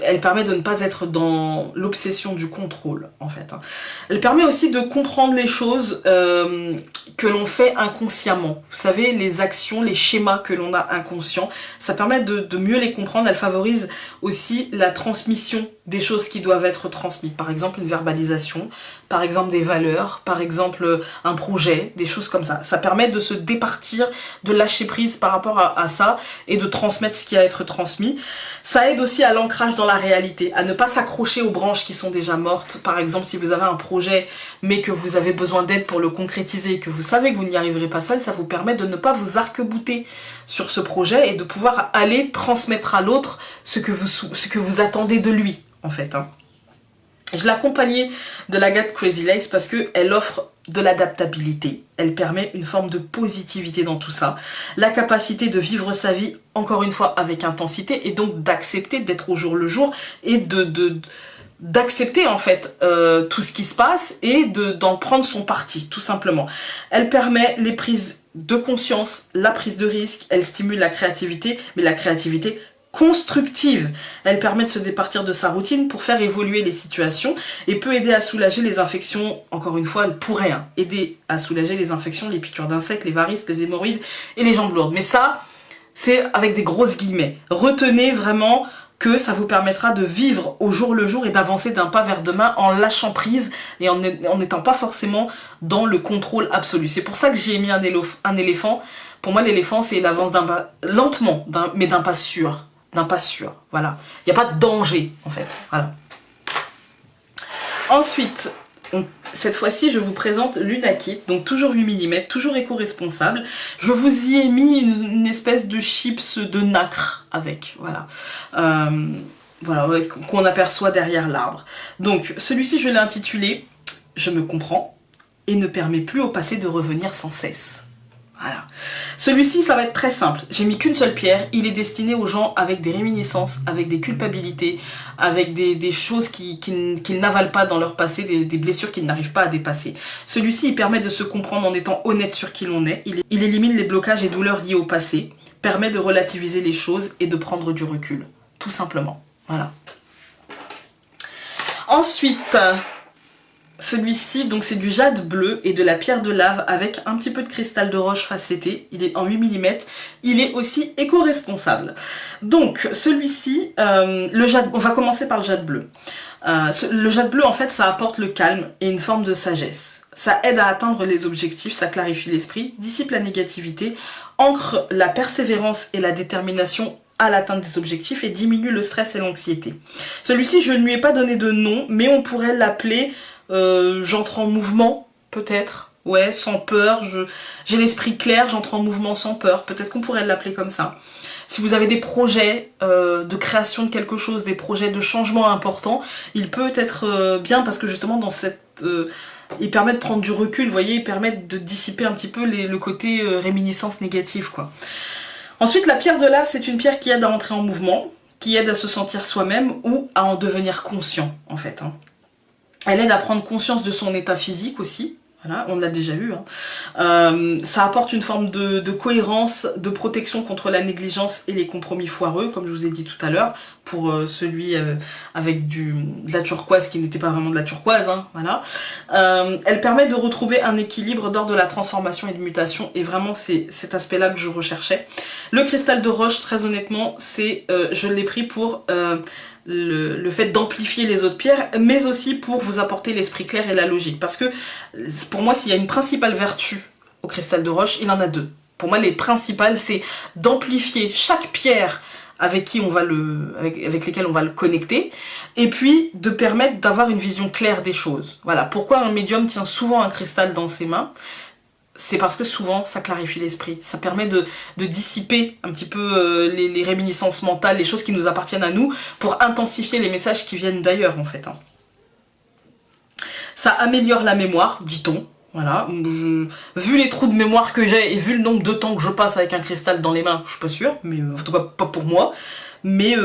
Elle permet de ne pas être dans l'obsession du contrôle, en fait. Hein. Elle permet aussi de comprendre les choses que l'on fait inconsciemment. Vous savez, les actions, les schémas que l'on a inconscients, ça permet de mieux les comprendre. Elle favorise aussi la transmission des choses qui doivent être transmises. Par exemple, une verbalisation, par exemple des valeurs, par exemple un projet, des choses comme ça. Ça permet de se départir, de lâcher prise par rapport à ça et de transmettre ce qui a à être transmis. Ça aide aussi à l'ancrage dans la réalité, à ne pas s'accrocher aux branches qui sont déjà mortes. Par exemple, si vous avez un projet mais que vous avez besoin d'aide pour le concrétiser et que vous savez que vous n'y arriverez pas seul, ça vous permet de ne pas vous arc-bouter sur ce projet et de pouvoir aller transmettre à l'autre ce que vous attendez de lui, en fait. Hein. Je l'ai accompagnée de l'agate crazy lace parce qu'elle offre de l'adaptabilité. Elle permet une forme de positivité dans tout ça. La capacité de vivre sa vie, encore une fois, avec intensité et donc d'accepter d'être au jour le jour et d'accepter en fait tout ce qui se passe et d'en prendre son parti, tout simplement. Elle permet les prises de conscience, la prise de risque, elle stimule la créativité, mais la créativité constructive. Elle permet de se départir de sa routine pour faire évoluer les situations et peut aider à soulager les infections. Encore une fois, elle pourrait aider à soulager les infections, les piqûres d'insectes, les varices, les hémorroïdes et les jambes lourdes. Mais ça, c'est avec des grosses guillemets. Retenez vraiment que ça vous permettra de vivre au jour le jour et d'avancer d'un pas vers demain en lâchant prise et en n'étant pas forcément dans le contrôle absolu. C'est pour ça que j'ai mis un éléphant. Pour moi, l'éléphant, c'est il avance d'un pas lentement, mais d'un pas sûr. D'un pas sûr, voilà. Il n'y a pas de danger, en fait. Voilà. Ensuite, cette fois-ci, je vous présente l'Unakit, donc toujours 8 mm, toujours éco-responsable. Je vous y ai mis une espèce de chips de nacre avec, voilà. Voilà, ouais, qu'on aperçoit derrière l'arbre. Donc, celui-ci, je l'ai intitulé « Je me comprends et ne permets plus au passé de revenir sans cesse ». Voilà. Celui-ci, ça va être très simple. J'ai mis qu'une seule pierre. Il est destiné aux gens avec des réminiscences, avec des culpabilités, avec des choses qu'ils n'avalent pas dans leur passé, des blessures qu'ils n'arrivent pas à dépasser. Celui-ci, il permet de se comprendre en étant honnête sur qui l'on est. Il élimine les blocages et douleurs liés au passé, permet de relativiser les choses et de prendre du recul. Tout simplement. Voilà. Ensuite... celui-ci, donc c'est du jade bleu et de la pierre de lave avec un petit peu de cristal de roche facetté. Il est en 8 mm. Il est aussi éco-responsable. Donc celui-ci, le jade, on va commencer par le jade bleu. Le jade bleu, en fait, ça apporte le calme et une forme de sagesse. Ça aide à atteindre les objectifs, ça clarifie l'esprit, dissipe la négativité, ancre la persévérance et la détermination à l'atteinte des objectifs et diminue le stress et l'anxiété. Celui-ci, je ne lui ai pas donné de nom, mais on pourrait l'appeler... j'entre en mouvement, peut-être, ouais, sans peur, j'ai l'esprit clair, j'entre en mouvement sans peur, peut-être qu'on pourrait l'appeler comme ça. Si vous avez des projets de création de quelque chose, des projets de changement importants, il peut être bien parce que justement dans cette... il permet de prendre du recul, vous voyez, il permet de dissiper un petit peu le côté réminiscence négative, quoi. Ensuite, la pierre de lave, c'est une pierre qui aide à entrer en mouvement, qui aide à se sentir soi-même ou à en devenir conscient, en fait, hein. Elle aide à prendre conscience de son état physique aussi, voilà, on l'a déjà eu. Hein. Ça apporte une forme de cohérence, de protection contre la négligence et les compromis foireux, comme je vous ai dit tout à l'heure, pour celui avec de la turquoise qui n'était pas vraiment de la turquoise. Hein, voilà. Elle permet de retrouver un équilibre lors de la transformation et de mutation, et vraiment c'est cet aspect-là que je recherchais. Le cristal de roche, très honnêtement, je l'ai pris pour... le fait d'amplifier les autres pierres, mais aussi pour vous apporter l'esprit clair et la logique. Parce que pour moi, s'il y a une principale vertu au cristal de roche, il en a deux. Pour moi, les principales, c'est d'amplifier chaque pierre avec lesquelles on va le connecter, et puis de permettre d'avoir une vision claire des choses. Voilà, pourquoi un médium tient souvent un cristal dans ses mains? C'est parce que souvent ça clarifie l'esprit, ça permet de dissiper un petit peu les réminiscences mentales, les choses qui nous appartiennent à nous, pour intensifier les messages qui viennent d'ailleurs en fait. Hein. Ça améliore la mémoire, dit-on, voilà. Vu les trous de mémoire que j'ai et vu le nombre de temps que je passe avec un cristal dans les mains, je suis pas sûre, mais en tout cas pas pour moi. Mais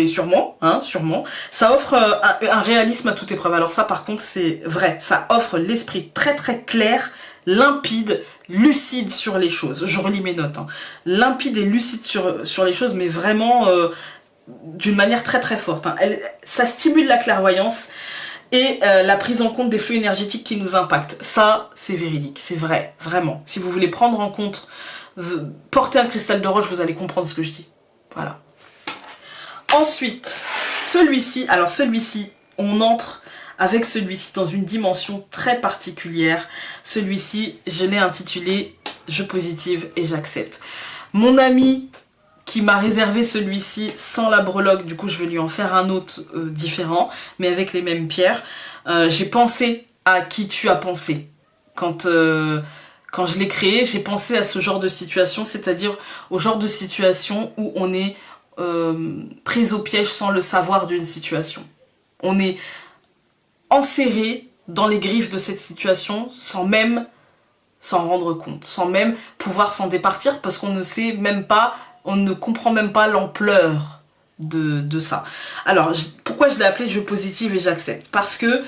sûrement, hein, sûrement. Ça offre un réalisme à toute épreuve. Alors ça par contre c'est vrai, ça offre l'esprit très très clair, limpide, lucide sur les choses. Je relis mes notes. Hein. Limpide et lucide sur les choses, mais vraiment d'une manière très très forte. Hein. Ça stimule la clairvoyance et la prise en compte des flux énergétiques qui nous impactent. Ça, c'est véridique, c'est vrai, vraiment. Si vous voulez prendre en compte, porter un cristal de roche, vous allez comprendre ce que je dis. Voilà. Ensuite, celui-ci, alors celui-ci, on entre avec celui-ci dans une dimension très particulière. Celui-ci, je l'ai intitulé « Je positive et j'accepte ». Mon ami qui m'a réservé celui-ci sans la breloque, du coup je vais lui en faire un autre différent, mais avec les mêmes pierres. J'ai pensé à qui tu as pensé. Quand je l'ai créé, j'ai pensé à ce genre de situation, c'est-à-dire au genre de situation où on est prise au piège sans le savoir d'une situation. On est enserré dans les griffes de cette situation sans même s'en rendre compte, sans même pouvoir s'en départir parce qu'on ne sait même pas, on ne comprend même pas l'ampleur de ça. Alors, pourquoi je l'ai appelé « Je positive et j'accepte » ? Parce que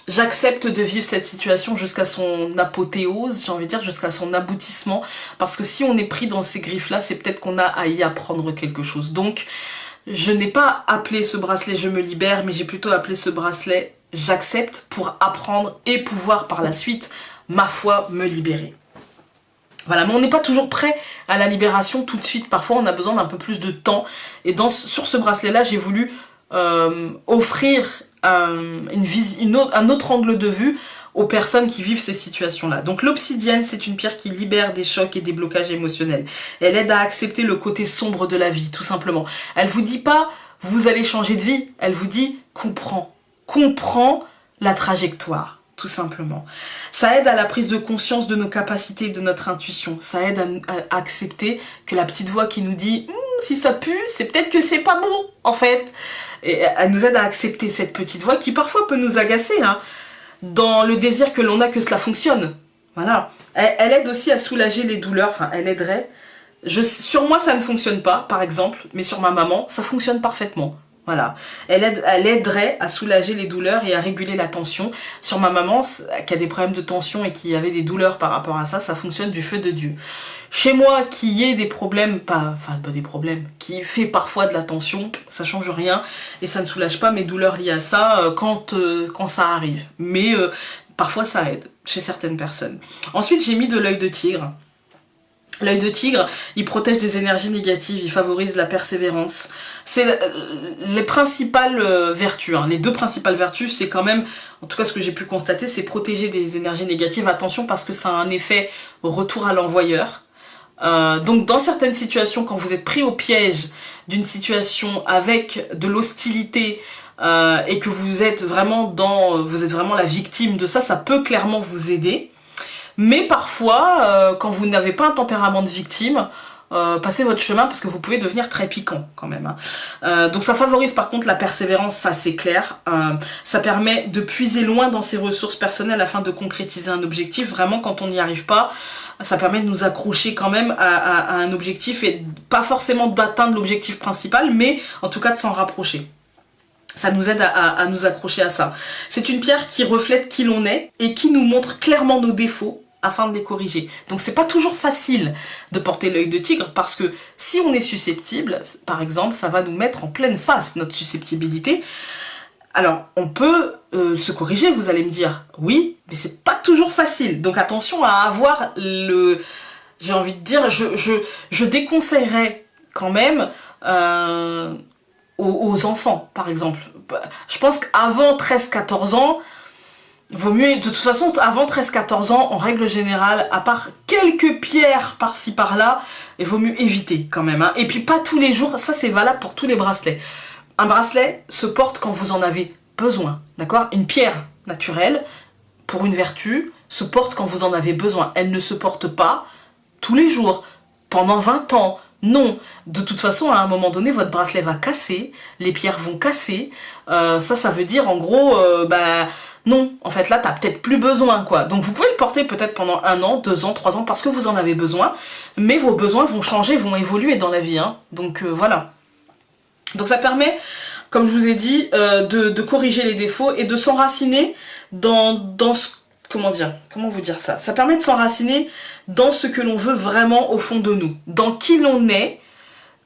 j'accepte de vivre cette situation jusqu'à son apothéose, j'ai envie de dire, jusqu'à son aboutissement, parce que si on est pris dans ces griffes-là, c'est peut-être qu'on a à y apprendre quelque chose. Donc, je n'ai pas appelé ce bracelet « Je me libère », mais j'ai plutôt appelé ce bracelet « J'accepte » pour apprendre et pouvoir par la suite, ma foi, me libérer. Voilà, mais on n'est pas toujours prêt à la libération tout de suite. Parfois, on a besoin d'un peu plus de temps. Et sur ce bracelet-là, j'ai voulu offrir un autre angle de vue aux personnes qui vivent ces situations-là. Donc l'obsidienne, c'est une pierre qui libère des chocs et des blocages émotionnels. Elle aide à accepter le côté sombre de la vie, tout simplement. Elle vous dit pas, vous allez changer de vie. Elle vous dit, comprends la trajectoire. Tout simplement. Ça aide à la prise de conscience de nos capacités et de notre intuition. Ça aide à accepter que la petite voix qui nous dit si ça pue, c'est peut-être que c'est pas bon, en fait. Et elle nous aide à accepter cette petite voix qui parfois peut nous agacer, hein, dans le désir que l'on a que cela fonctionne. Voilà. Elle aide aussi à soulager les douleurs, enfin elle aiderait. Sur moi ça ne fonctionne pas, par exemple, mais sur ma maman, ça fonctionne parfaitement. Voilà. Elle aiderait à soulager les douleurs et à réguler la tension. Sur ma maman, qui a des problèmes de tension et qui avait des douleurs par rapport à ça, ça fonctionne du feu de Dieu. Chez moi, qui ait des problèmes, pas des problèmes, qui fait parfois de la tension, ça change rien et ça ne soulage pas mes douleurs liées à ça quand ça arrive. Mais parfois ça aide chez certaines personnes. Ensuite, j'ai mis de l'œil de tigre. L'œil de tigre, il protège des énergies négatives, il favorise la persévérance. C'est les principales vertus, hein. Les deux principales vertus, c'est quand même, en tout cas ce que j'ai pu constater, c'est protéger des énergies négatives. Attention parce que ça a un effet retour à l'envoyeur. Donc dans certaines situations, quand vous êtes pris au piège d'une situation avec de l'hostilité et que vous êtes vraiment la victime de ça, ça peut clairement vous aider. Mais parfois, quand vous n'avez pas un tempérament de victime, passez votre chemin parce que vous pouvez devenir très piquant quand même. Hein. Donc ça favorise par contre la persévérance, ça c'est clair. Ça permet de puiser loin dans ses ressources personnelles afin de concrétiser un objectif. Vraiment quand on n'y arrive pas, ça permet de nous accrocher quand même à un objectif et pas forcément d'atteindre l'objectif principal, mais en tout cas de s'en rapprocher. Ça nous aide à nous accrocher à ça. C'est une pierre qui reflète qui l'on est et qui nous montre clairement nos défauts afin de les corriger. Donc c'est pas toujours facile de porter l'œil de tigre parce que si on est susceptible, par exemple, ça va nous mettre en pleine face notre susceptibilité. Alors on peut se corriger, vous allez me dire, oui, mais c'est pas toujours facile. Donc attention à avoir j'ai envie de dire, je déconseillerais quand même aux enfants, par exemple. Je pense qu'avant 13-14 ans, vaut mieux, de toute façon, avant 13-14 ans, en règle générale, à part quelques pierres par-ci par-là, il vaut mieux éviter quand même. Hein. Et puis pas tous les jours, ça c'est valable pour tous les bracelets. Un bracelet se porte quand vous en avez besoin, d'accord? Une pierre naturelle, pour une vertu, se porte quand vous en avez besoin. Elle ne se porte pas tous les jours, pendant 20 ans. Non, de toute façon, à un moment donné, votre bracelet va casser, les pierres vont casser. Ça veut dire en gros, non, en fait là, t'as peut-être plus besoin, quoi. Donc vous pouvez le porter peut-être pendant 1 an, 2 ans, 3 ans, parce que vous en avez besoin, mais vos besoins vont changer, vont évoluer dans la vie, hein. Donc voilà. Donc ça permet, comme je vous ai dit, de corriger les défauts et de s'enraciner dans ce... Comment vous dire ça? Ça permet de s'enraciner dans ce que l'on veut vraiment au fond de nous, dans qui l'on est,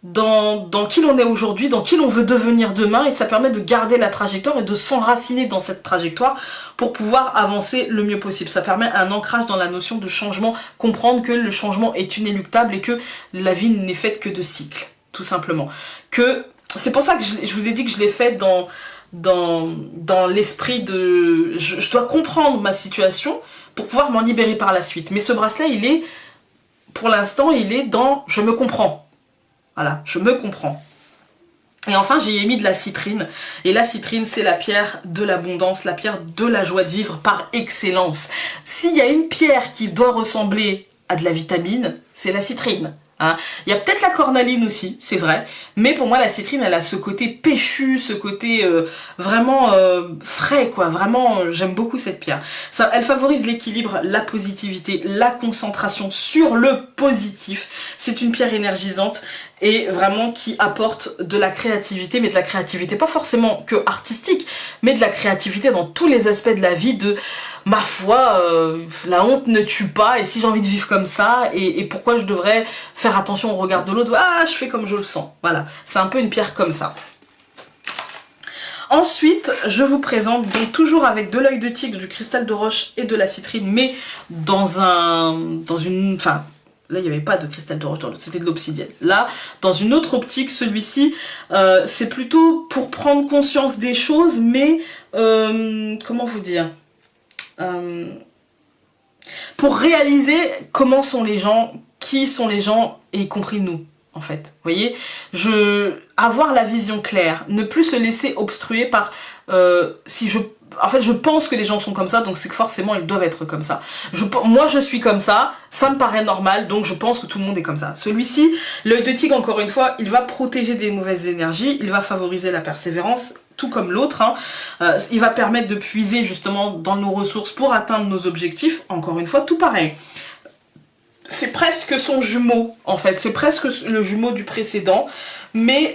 dans qui l'on est aujourd'hui, dans qui l'on veut devenir demain, et ça permet de garder la trajectoire et de s'enraciner dans cette trajectoire pour pouvoir avancer le mieux possible. Ça permet un ancrage dans la notion de changement, comprendre que le changement est inéluctable et que la vie n'est faite que de cycles, tout simplement. C'est pour ça que je vous ai dit que je l'ai fait dans l'esprit de... Je dois comprendre ma situation pour pouvoir m'en libérer par la suite. Mais ce bracelet, pour l'instant, il est dans « je me comprends ». Voilà, je me comprends. Et enfin, j'ai mis de la citrine. Et la citrine, c'est la pierre de l'abondance, la pierre de la joie de vivre par excellence. S'il y a une pierre qui doit ressembler à de la vitamine, c'est la citrine. Hein. Il y a peut-être la cornaline aussi, c'est vrai, mais pour moi la citrine elle a ce côté péchu, ce côté vraiment frais quoi, vraiment j'aime beaucoup cette pierre. Elle favorise l'équilibre, la positivité, la concentration sur le positif. C'est une pierre énergisante et vraiment qui apporte de la créativité, mais de la créativité pas forcément que artistique, mais de la créativité dans tous les aspects de la vie, de ma foi, la honte ne tue pas, et si j'ai envie de vivre comme ça, et pourquoi je devrais faire attention au regard de l'autre, ah je fais comme je le sens, voilà, c'est un peu une pierre comme ça. Ensuite, je vous présente, donc toujours avec de l'œil de tigre, du cristal de roche et de la citrine, mais là, il n'y avait pas de cristal de roche dans l'autre, c'était de l'obsidienne. Là, dans une autre optique, celui-ci, c'est plutôt pour prendre conscience des choses, mais, comment vous dire, pour réaliser comment sont les gens, qui sont les gens, et y compris nous, en fait. Vous voyez, avoir la vision claire, ne plus se laisser obstruer par, en fait, je pense que les gens sont comme ça, donc c'est que forcément ils doivent être comme ça. Moi je suis comme ça me paraît normal, donc je pense que tout le monde est comme ça. Celui-ci, l'œil de tigre, encore une fois, il va protéger des mauvaises énergies, il va favoriser la persévérance, tout comme l'autre, hein. Il va permettre de puiser justement dans nos ressources pour atteindre nos objectifs. Encore une fois, tout pareil. C'est presque son jumeau, en fait. C'est presque le jumeau du précédent, mais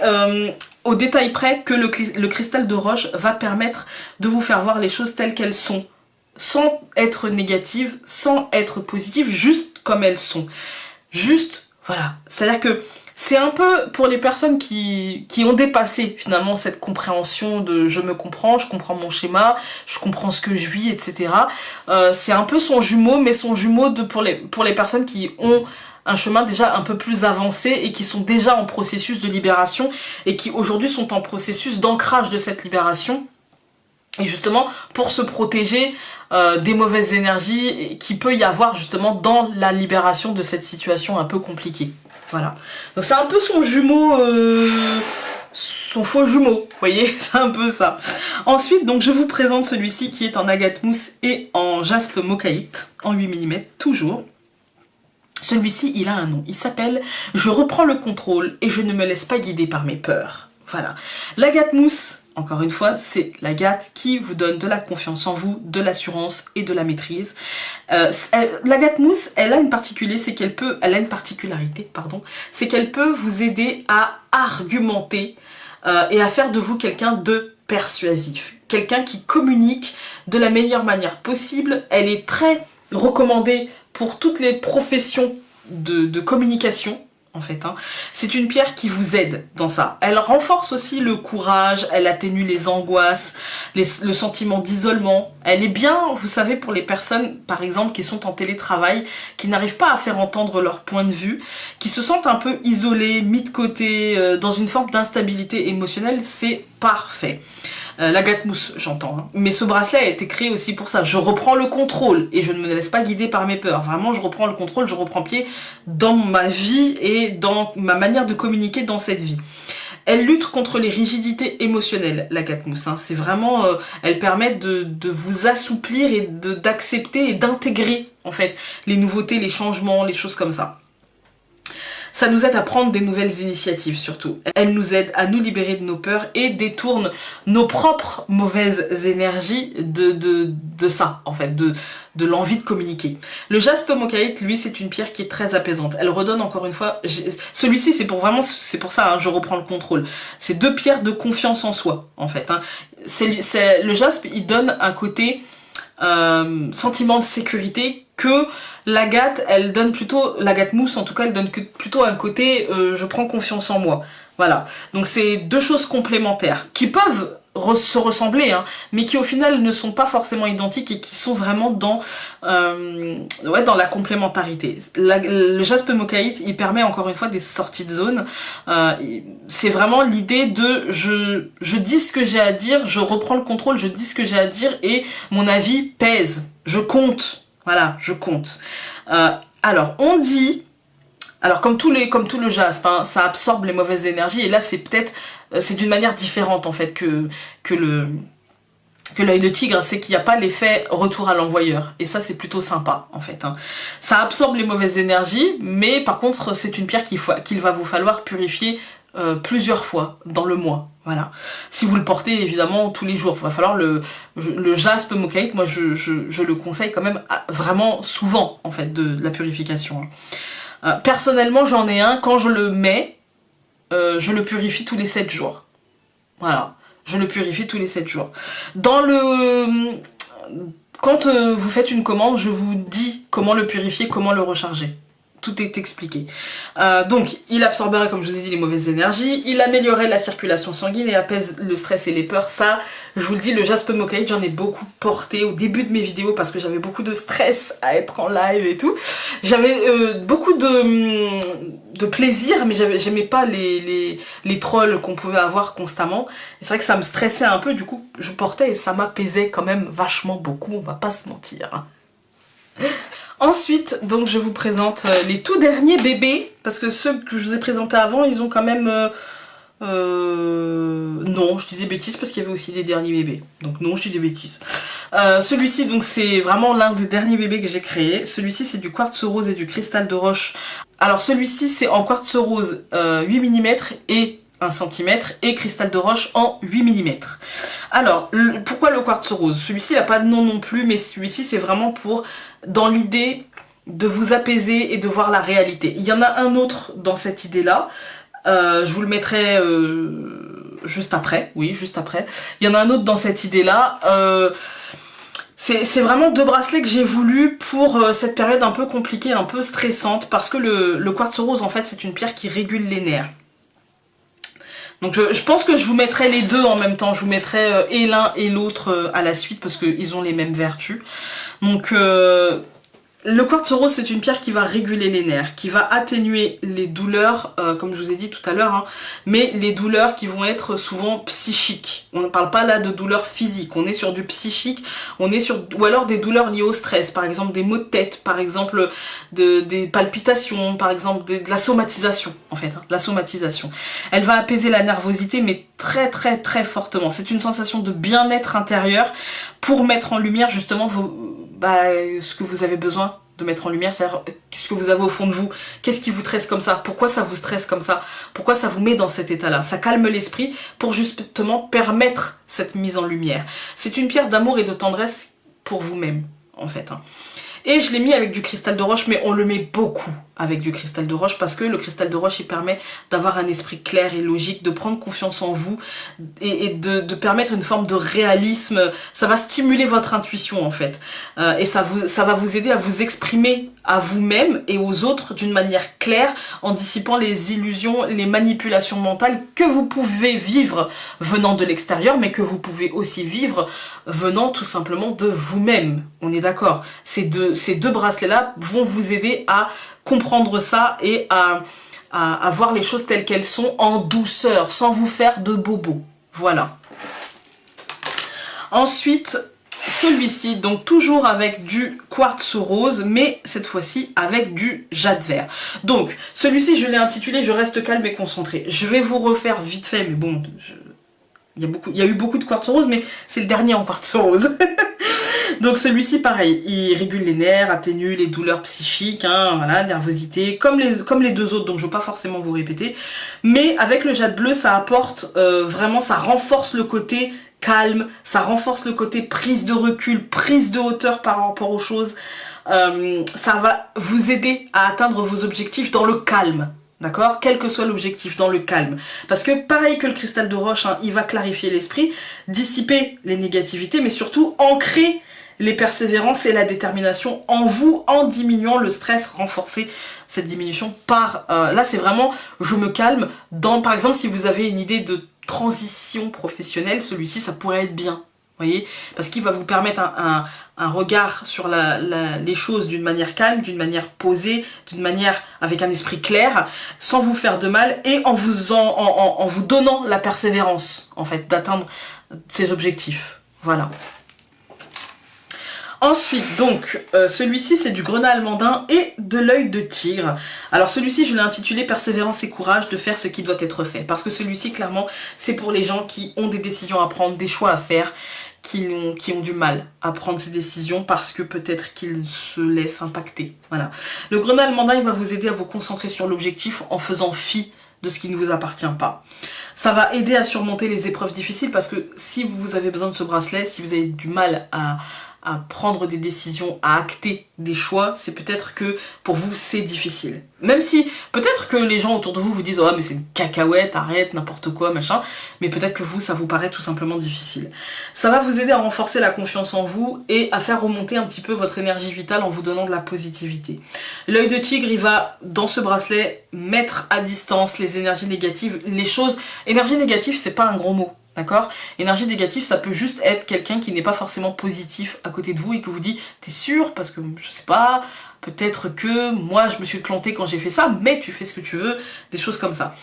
au détail près que le cristal de roche va permettre de vous faire voir les choses telles qu'elles sont, sans être négatives, sans être positives, juste comme elles sont. Juste, voilà. C'est-à-dire que c'est un peu pour les personnes qui ont dépassé finalement cette compréhension de je me comprends, je comprends mon schéma, je comprends ce que je vis, etc. C'est un peu son jumeau, mais son jumeau pour les personnes qui ont un chemin déjà un peu plus avancé et qui sont déjà en processus de libération et qui aujourd'hui sont en processus d'ancrage de cette libération. Et justement, pour se protéger des mauvaises énergies qui peut y avoir justement dans la libération de cette situation un peu compliquée. Voilà. Donc c'est un peu son jumeau, son faux jumeau, vous voyez, c'est un peu ça. Ensuite, donc je vous présente celui-ci qui est en agate mousse et en jaspe mochaïte, en 8 mm, toujours. Celui-ci, il a un nom, il s'appelle « Je reprends le contrôle et je ne me laisse pas guider par mes peurs ». Voilà. L'agate mousse, encore une fois, c'est l'agate qui vous donne de la confiance en vous, de l'assurance et de la maîtrise. L'agate mousse, elle a une particularité, c'est qu'elle peut vous aider à argumenter et à faire de vous quelqu'un de persuasif. Quelqu'un qui communique de la meilleure manière possible. Elle est très recommandée pour toutes les professions de communication. En fait, hein. C'est une pierre qui vous aide dans ça. Elle renforce aussi le courage, elle atténue les angoisses, le sentiment d'isolement. Elle est bien, vous savez, pour les personnes, par exemple, qui sont en télétravail, qui n'arrivent pas à faire entendre leur point de vue, qui se sentent un peu isolées, mis de côté, dans une forme d'instabilité émotionnelle, c'est parfait. L'agate mousse, j'entends. Hein. Mais ce bracelet a été créé aussi pour ça. Je reprends le contrôle et je ne me laisse pas guider par mes peurs. Vraiment, je reprends le contrôle, je reprends pied dans ma vie et dans ma manière de communiquer dans cette vie. Elle lutte contre les rigidités émotionnelles, l'agate mousse. Hein. C'est vraiment... elle permet de vous assouplir et d'accepter et d'intégrer, en fait, les nouveautés, les changements, les choses comme ça. Ça nous aide à prendre des nouvelles initiatives surtout. Elle nous aide à nous libérer de nos peurs et détourne nos propres mauvaises énergies de ça, en fait, de l'envie de communiquer. Le jaspe mochaïte, lui, c'est une pierre qui est très apaisante. Elle redonne encore une fois... Celui-ci, c'est pour ça, hein, je reprends le contrôle. C'est deux pierres de confiance en soi, en fait. Hein. Le jaspe, il donne un côté... sentiment de sécurité que l'agate, elle donne plutôt, l'agate mousse en tout cas, elle donne plutôt un côté je prends confiance en moi. Voilà, donc c'est deux choses complémentaires qui peuvent se ressembler, hein, mais qui au final ne sont pas forcément identiques et qui sont vraiment dans la complémentarité. Le jaspe mochaïte, il permet encore une fois des sorties de zone. C'est vraiment l'idée de je dis ce que j'ai à dire, je reprends le contrôle, je dis ce que j'ai à dire et mon avis pèse. Je compte. Voilà, je compte. Alors, on dit... Alors, comme tout le jaspe, hein, ça absorbe les mauvaises énergies. Et là, c'est d'une manière différente, en fait, que l'œil de tigre. C'est qu'il n'y a pas l'effet retour à l'envoyeur. Et ça, c'est plutôt sympa, en fait. Hein. Ça absorbe les mauvaises énergies, mais par contre, c'est une pierre qu'il va vous falloir purifier plusieurs fois dans le mois. Voilà. Si vous le portez évidemment tous les jours, il va falloir le jaspe mochaïte, moi je le conseille quand même vraiment souvent en fait de la purification. Personnellement j'en ai un, quand je le mets, je le purifie tous les 7 jours. Voilà. Je le purifie tous les 7 jours. Quand vous faites une commande, je vous dis comment le purifier, comment le recharger. Tout est expliqué. Donc, il absorberait, comme je vous ai dit, les mauvaises énergies. Il améliorerait la circulation sanguine et apaise le stress et les peurs. Ça, je vous le dis, le jaspe mochaïte, j'en ai beaucoup porté au début de mes vidéos parce que j'avais beaucoup de stress à être en live et tout. J'avais beaucoup de plaisir, mais j'aimais pas les trolls qu'on pouvait avoir constamment. Et c'est vrai que ça me stressait un peu, du coup, je portais et ça m'apaisait quand même vachement beaucoup, on va pas se mentir. Ensuite, donc je vous présente les tout derniers bébés, parce que ceux que je vous ai présentés avant, ils ont quand même... non, je dis des bêtises parce qu'il y avait aussi des derniers bébés. Donc non, je dis des bêtises. Celui-ci, donc c'est vraiment l'un des derniers bébés que j'ai créé. Celui-ci, c'est du quartz rose et du cristal de roche. Alors celui-ci, c'est en quartz rose 8 mm et 1 cm et cristal de roche en 8 mm. Alors, pourquoi le quartz rose? Celui-ci n'a pas de nom non plus, mais celui-ci c'est vraiment pour, dans l'idée de vous apaiser et de voir la réalité. Il y en a un autre dans cette idée-là, je vous le mettrai juste après, oui, juste après. Il y en a un autre dans cette idée-là. C'est vraiment 2 bracelets que j'ai voulu pour cette période un peu compliquée, un peu stressante, parce que le quartz rose, en fait, c'est une pierre qui régule les nerfs. Donc je pense que je vous mettrai les deux en même temps, je vous mettrai et l'un et l'autre à la suite, parce qu'ils ont les mêmes vertus. Donc le quartz rose, c'est une pierre qui va réguler les nerfs, qui va atténuer les douleurs, comme je vous ai dit tout à l'heure, hein, mais les douleurs qui vont être souvent psychiques. On ne parle pas là de douleurs physiques, on est sur du psychique, on est sur, ou alors des douleurs liées au stress, par exemple des maux de tête, par exemple des palpitations, par exemple de la somatisation, en fait, hein, de la somatisation. Elle va apaiser la nervosité, mais très très très fortement. C'est une sensation de bien-être intérieur pour mettre en lumière justement ce que vous avez besoin de mettre en lumière, c'est-à-dire ce que vous avez au fond de vous, qu'est-ce qui vous stresse comme ça, pourquoi ça vous stresse comme ça, pourquoi ça vous met dans cet état-là. Ça calme l'esprit pour justement permettre cette mise en lumière. C'est une pierre d'amour et de tendresse pour vous-même, en fait. Hein. Et je l'ai mis avec du cristal de roche, mais on le met beaucoup avec du cristal de roche parce que le cristal de roche, il permet d'avoir un esprit clair et logique, de prendre confiance en vous et de permettre une forme de réalisme. Ça va stimuler votre intuition en fait. Et ça va vous aider à vous exprimer à vous-même et aux autres d'une manière claire en dissipant les illusions, les manipulations mentales que vous pouvez vivre venant de l'extérieur, mais que vous pouvez aussi vivre venant tout simplement de vous-même. On est d'accord. Ces deux bracelets-là vont vous aider à comprendre ça et à voir les choses telles qu'elles sont en douceur, sans vous faire de bobos. Voilà. Ensuite, celui-ci, donc toujours avec du quartz rose, mais cette fois-ci avec du jade vert. Donc, celui-ci, je l'ai intitulé « Je reste calme et concentré ». Je vais vous refaire vite fait, mais bon, il y a eu beaucoup de quartz rose, mais c'est le dernier en quartz rose. Donc celui-ci, pareil, il régule les nerfs, atténue les douleurs psychiques, hein, voilà, nervosité, comme les deux autres, donc je ne vais pas forcément vous répéter. Mais avec le jade bleu, ça apporte vraiment, ça renforce le côté calme, ça renforce le côté prise de recul, prise de hauteur par rapport aux choses. Ça va vous aider à atteindre vos objectifs dans le calme. D'accord? Quel que soit l'objectif, dans le calme. Parce que pareil que le cristal de roche, hein, il va clarifier l'esprit, dissiper les négativités, mais surtout ancrer les persévérances et la détermination en vous, en diminuant le stress, renforcer cette diminution par... là, c'est vraiment, je me calme. Par exemple, si vous avez une idée de transition professionnelle, celui-ci, ça pourrait être bien. Voyez, parce qu'il va vous permettre un regard sur les choses d'une manière calme, d'une manière posée, d'une manière avec un esprit clair, sans vous faire de mal et en vous donnant la persévérance, en fait, d'atteindre ses objectifs. Voilà. Ensuite, donc, celui-ci, c'est du grenat almandin et de l'œil de tigre. Alors, celui-ci, je l'ai intitulé « Persévérance et courage de faire ce qui doit être fait ». Parce que celui-ci, clairement, c'est pour les gens qui ont des décisions à prendre, des choix à faire, qui ont du mal à prendre ces décisions parce que peut-être qu'ils se laissent impacter. Voilà. Le grenat almandin, il va vous aider à vous concentrer sur l'objectif en faisant fi de ce qui ne vous appartient pas. Ça va aider à surmonter les épreuves difficiles parce que si vous avez besoin de ce bracelet, si vous avez du mal à prendre des décisions, à acter des choix, c'est peut-être que pour vous c'est difficile. Même si peut-être que les gens autour de vous vous disent « Oh mais c'est une cacahuète, arrête, n'importe quoi, machin », mais peut-être que vous, ça vous paraît tout simplement difficile. Ça va vous aider à renforcer la confiance en vous et à faire remonter un petit peu votre énergie vitale en vous donnant de la positivité. L'œil de tigre, il va, dans ce bracelet, mettre à distance les énergies négatives, les choses... Énergie négative, c'est pas un gros mot. D'accord? Énergie négative, ça peut juste être quelqu'un qui n'est pas forcément positif à côté de vous et que vous dit « T'es sûr? Parce que je sais pas, peut-être que moi je me suis plantée quand j'ai fait ça, mais tu fais ce que tu veux. » Des choses comme ça.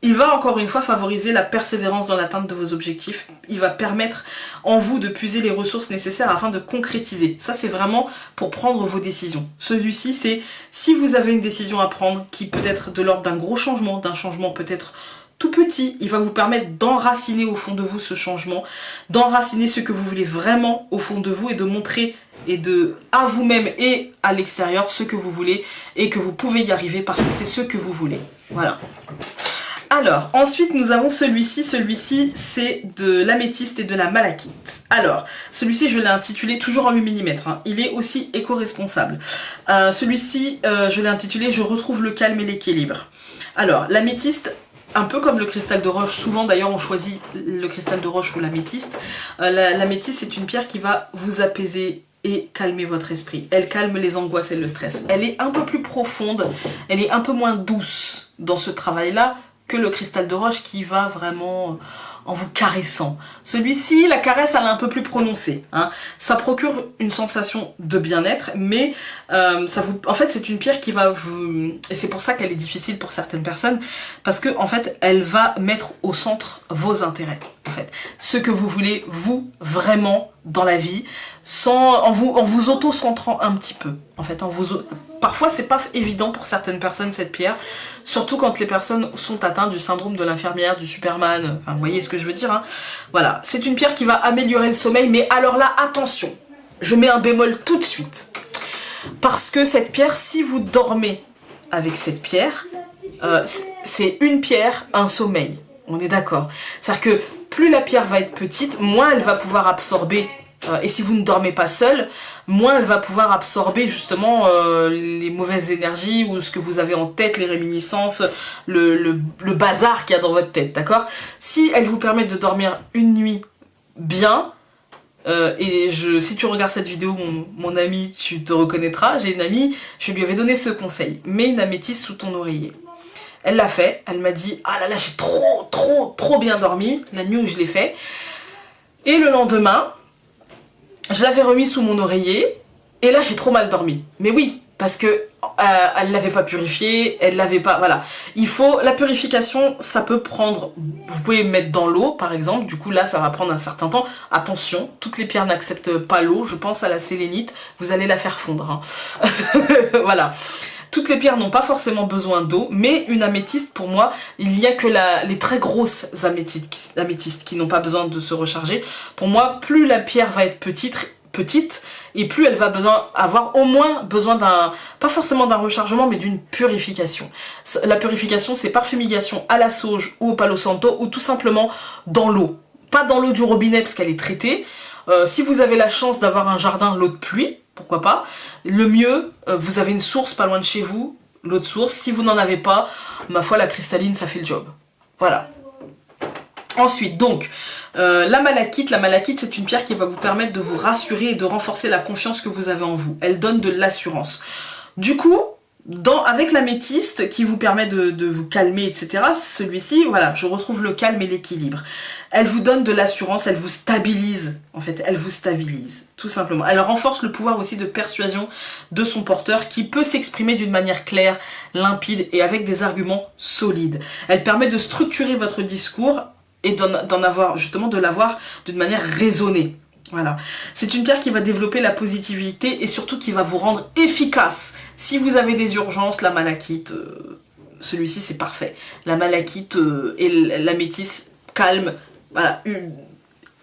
Il va encore une fois favoriser la persévérance dans l'atteinte de vos objectifs. Il va permettre en vous de puiser les ressources nécessaires afin de concrétiser. Ça, c'est vraiment pour prendre vos décisions. Celui-ci, c'est si vous avez une décision à prendre qui peut être de l'ordre d'un gros changement, d'un changement peut-être tout petit, il va vous permettre d'enraciner au fond de vous ce changement, d'enraciner ce que vous voulez vraiment au fond de vous et de montrer à vous-même et à l'extérieur ce que vous voulez et que vous pouvez y arriver parce que c'est ce que vous voulez. Voilà. Alors, ensuite nous avons celui-ci. Celui-ci, c'est de l'améthyste et de la malachite. Alors, celui-ci, je l'ai intitulé toujours en 8 mm. Hein. Il est aussi éco-responsable. Celui-ci, je l'ai intitulé Je retrouve le calme et l'équilibre. Alors, l'améthyste, un peu comme le cristal de roche, souvent d'ailleurs on choisit le cristal de roche ou l'améthyste. L'améthyste, c'est une pierre qui va vous apaiser et calmer votre esprit. Elle calme les angoisses et le stress. Elle est un peu plus profonde, elle est un peu moins douce dans ce travail-là que le cristal de roche qui va vraiment en vous caressant. Celui-ci, la caresse, elle est un peu plus prononcée. Hein. Ça procure une sensation de bien-être, mais en fait, c'est une pierre qui va vous... Et c'est pour ça qu'elle est difficile pour certaines personnes, parce que en fait, elle va mettre au centre vos intérêts. En fait, ce que vous voulez, vous, vraiment, dans la vie, en vous auto-centrant un petit peu. En fait, parfois, c'est pas évident pour certaines personnes, cette pierre, surtout quand les personnes sont atteintes du syndrome de l'infirmière, du Superman, enfin, vous voyez ce que je veux dire, hein. Voilà, c'est une pierre qui va améliorer le sommeil, mais alors là, attention, je mets un bémol tout de suite. Parce que cette pierre, si vous dormez avec cette pierre, c'est une pierre, un sommeil. On est d'accord. C'est-à-dire que plus la pierre va être petite, moins elle va pouvoir absorber. Et si vous ne dormez pas seul, moins elle va pouvoir absorber justement les mauvaises énergies ou ce que vous avez en tête, les réminiscences, le bazar qu'il y a dans votre tête, d'accord? Si elle vous permet de dormir une nuit bien, si tu regardes cette vidéo, mon ami, tu te reconnaîtras, j'ai une amie, je lui avais donné ce conseil, mets une améthyste sous ton oreiller. Elle l'a fait, elle m'a dit, ah là là, j'ai trop bien dormi, la nuit où je l'ai fait. Et le lendemain, je l'avais remis sous mon oreiller, et là j'ai trop mal dormi. Mais oui, parce que elle l'avait pas purifié, elle l'avait pas, voilà. La purification, ça peut prendre, vous pouvez mettre dans l'eau par exemple, du coup là ça va prendre un certain temps. Attention, toutes les pierres n'acceptent pas l'eau, je pense à la sélénite, vous allez la faire fondre. Hein. Voilà. Toutes les pierres n'ont pas forcément besoin d'eau, mais une améthyste, pour moi, il n'y a que les très grosses améthystes qui n'ont pas besoin de se recharger. Pour moi, plus la pierre va être petite, et plus elle va avoir au moins besoin pas forcément d'un rechargement, mais d'une purification. La purification, c'est par fumigation à la sauge ou au palo santo, ou tout simplement dans l'eau. Pas dans l'eau du robinet, parce qu'elle est traitée. Si vous avez la chance d'avoir un jardin, l'eau de pluie, pourquoi pas. Le mieux, vous avez une source pas loin de chez vous, l'eau de source. Si vous n'en avez pas, ma foi, la cristalline, ça fait le job. Voilà. Ensuite, donc, la malachite, c'est une pierre qui va vous permettre de vous rassurer et de renforcer la confiance que vous avez en vous. Elle donne de l'assurance. Du coup, avec l'améthyste qui vous permet de vous calmer, etc., celui-ci, voilà, je retrouve le calme et l'équilibre. Elle vous donne de l'assurance, elle vous stabilise, en fait, elle vous stabilise, tout simplement. Elle renforce le pouvoir aussi de persuasion de son porteur qui peut s'exprimer d'une manière claire, limpide et avec des arguments solides. Elle permet de structurer votre discours et de l'avoir d'une manière raisonnée. Voilà, c'est une pierre qui va développer la positivité et surtout qui va vous rendre efficace. Si vous avez des urgences, la malachite, celui-ci c'est parfait. La malachite et l'améthyste calme, voilà,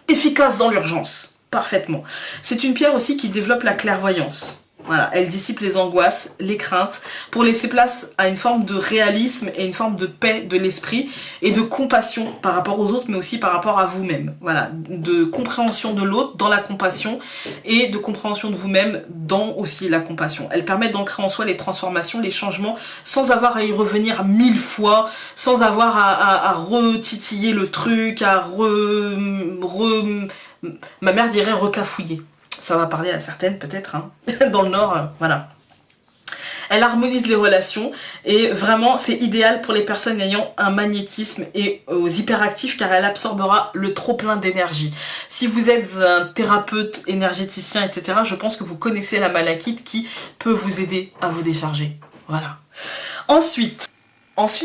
efficace dans l'urgence, parfaitement. C'est une pierre aussi qui développe la clairvoyance. Voilà, elle dissipe les angoisses, les craintes, pour laisser place à une forme de réalisme et une forme de paix de l'esprit et de compassion par rapport aux autres, mais aussi par rapport à vous-même. Voilà, de compréhension de l'autre dans la compassion et de compréhension de vous-même dans aussi la compassion. Elle permet d'ancrer en soi les transformations, les changements, sans avoir à y revenir 1000 fois, sans avoir à retitiller le truc, ma mère dirait recafouiller. Ça va parler à certaines peut-être, hein. Dans le Nord, voilà. Elle harmonise les relations et vraiment c'est idéal pour les personnes ayant un magnétisme et aux hyperactifs car elle absorbera le trop plein d'énergie. Si vous êtes un thérapeute, énergéticien, etc., je pense que vous connaissez la malachite qui peut vous aider à vous décharger. Voilà. Ensuite,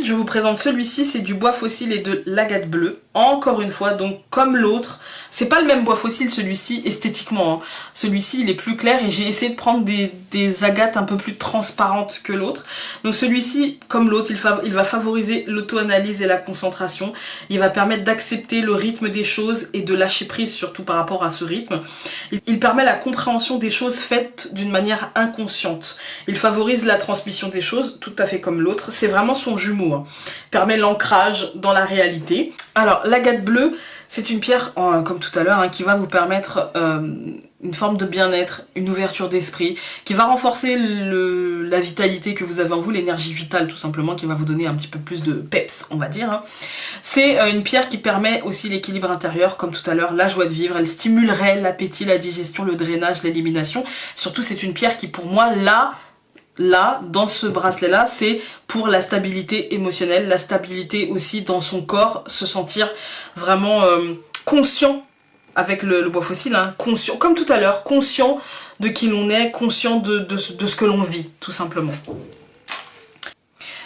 je vous présente celui-ci, c'est du bois fossile et de l'agate bleue. encore une fois, donc comme l'autre, c'est pas le même bois fossile celui-ci esthétiquement, hein. Celui-ci il est plus clair et j'ai essayé de prendre des agates un peu plus transparentes que l'autre. Donc celui-ci, comme l'autre, il va favoriser l'auto-analyse et la concentration. Il va permettre d'accepter le rythme des choses et de lâcher prise surtout par rapport à ce rythme. Il permet la compréhension des choses faites d'une manière inconsciente. Il favorise la transmission des choses, tout à fait comme l'autre. C'est vraiment son jumeau, hein. Permet l'ancrage dans la réalité. Alors, l'agate bleue, c'est une pierre, comme tout à l'heure, hein, qui va vous permettre une forme de bien-être, une ouverture d'esprit, qui va renforcer la vitalité que vous avez en vous, l'énergie vitale tout simplement, qui va vous donner un petit peu plus de peps, on va dire, hein. C'est une pierre qui permet aussi l'équilibre intérieur, comme tout à l'heure, la joie de vivre. Elle stimulerait l'appétit, la digestion, le drainage, l'élimination. Surtout, c'est une pierre qui, pour moi, là, dans ce bracelet-là, c'est pour la stabilité émotionnelle, la stabilité aussi dans son corps, se sentir vraiment conscient avec le bois fossile, hein, conscient, comme tout à l'heure, conscient de qui l'on est, conscient de ce que l'on vit, tout simplement.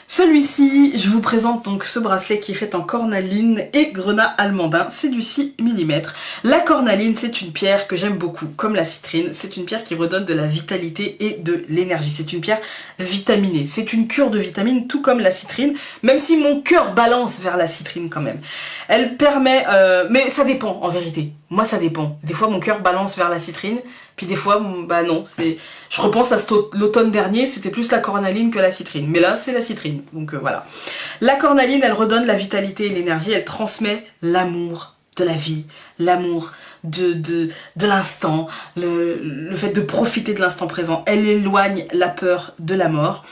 Celui-ci, je vous présente donc ce bracelet qui est fait en cornaline et grenat almandin, c'est du 6 mm. La cornaline, c'est une pierre que j'aime beaucoup, comme la citrine, c'est une pierre qui redonne de la vitalité et de l'énergie, c'est une pierre vitaminée, c'est une cure de vitamines, tout comme la citrine, même si mon cœur balance vers la citrine quand même. Elle permet, mais ça dépend en vérité, moi ça dépend, des fois mon cœur balance vers la citrine, puis des fois, bah non, je repense à l'automne dernier, c'était plus la cornaline que la citrine. Mais là, c'est la citrine, donc voilà. La cornaline, elle redonne la vitalité et l'énergie, elle transmet l'amour de la vie, l'amour de l'instant, le fait de profiter de l'instant présent. Elle éloigne la peur de la mort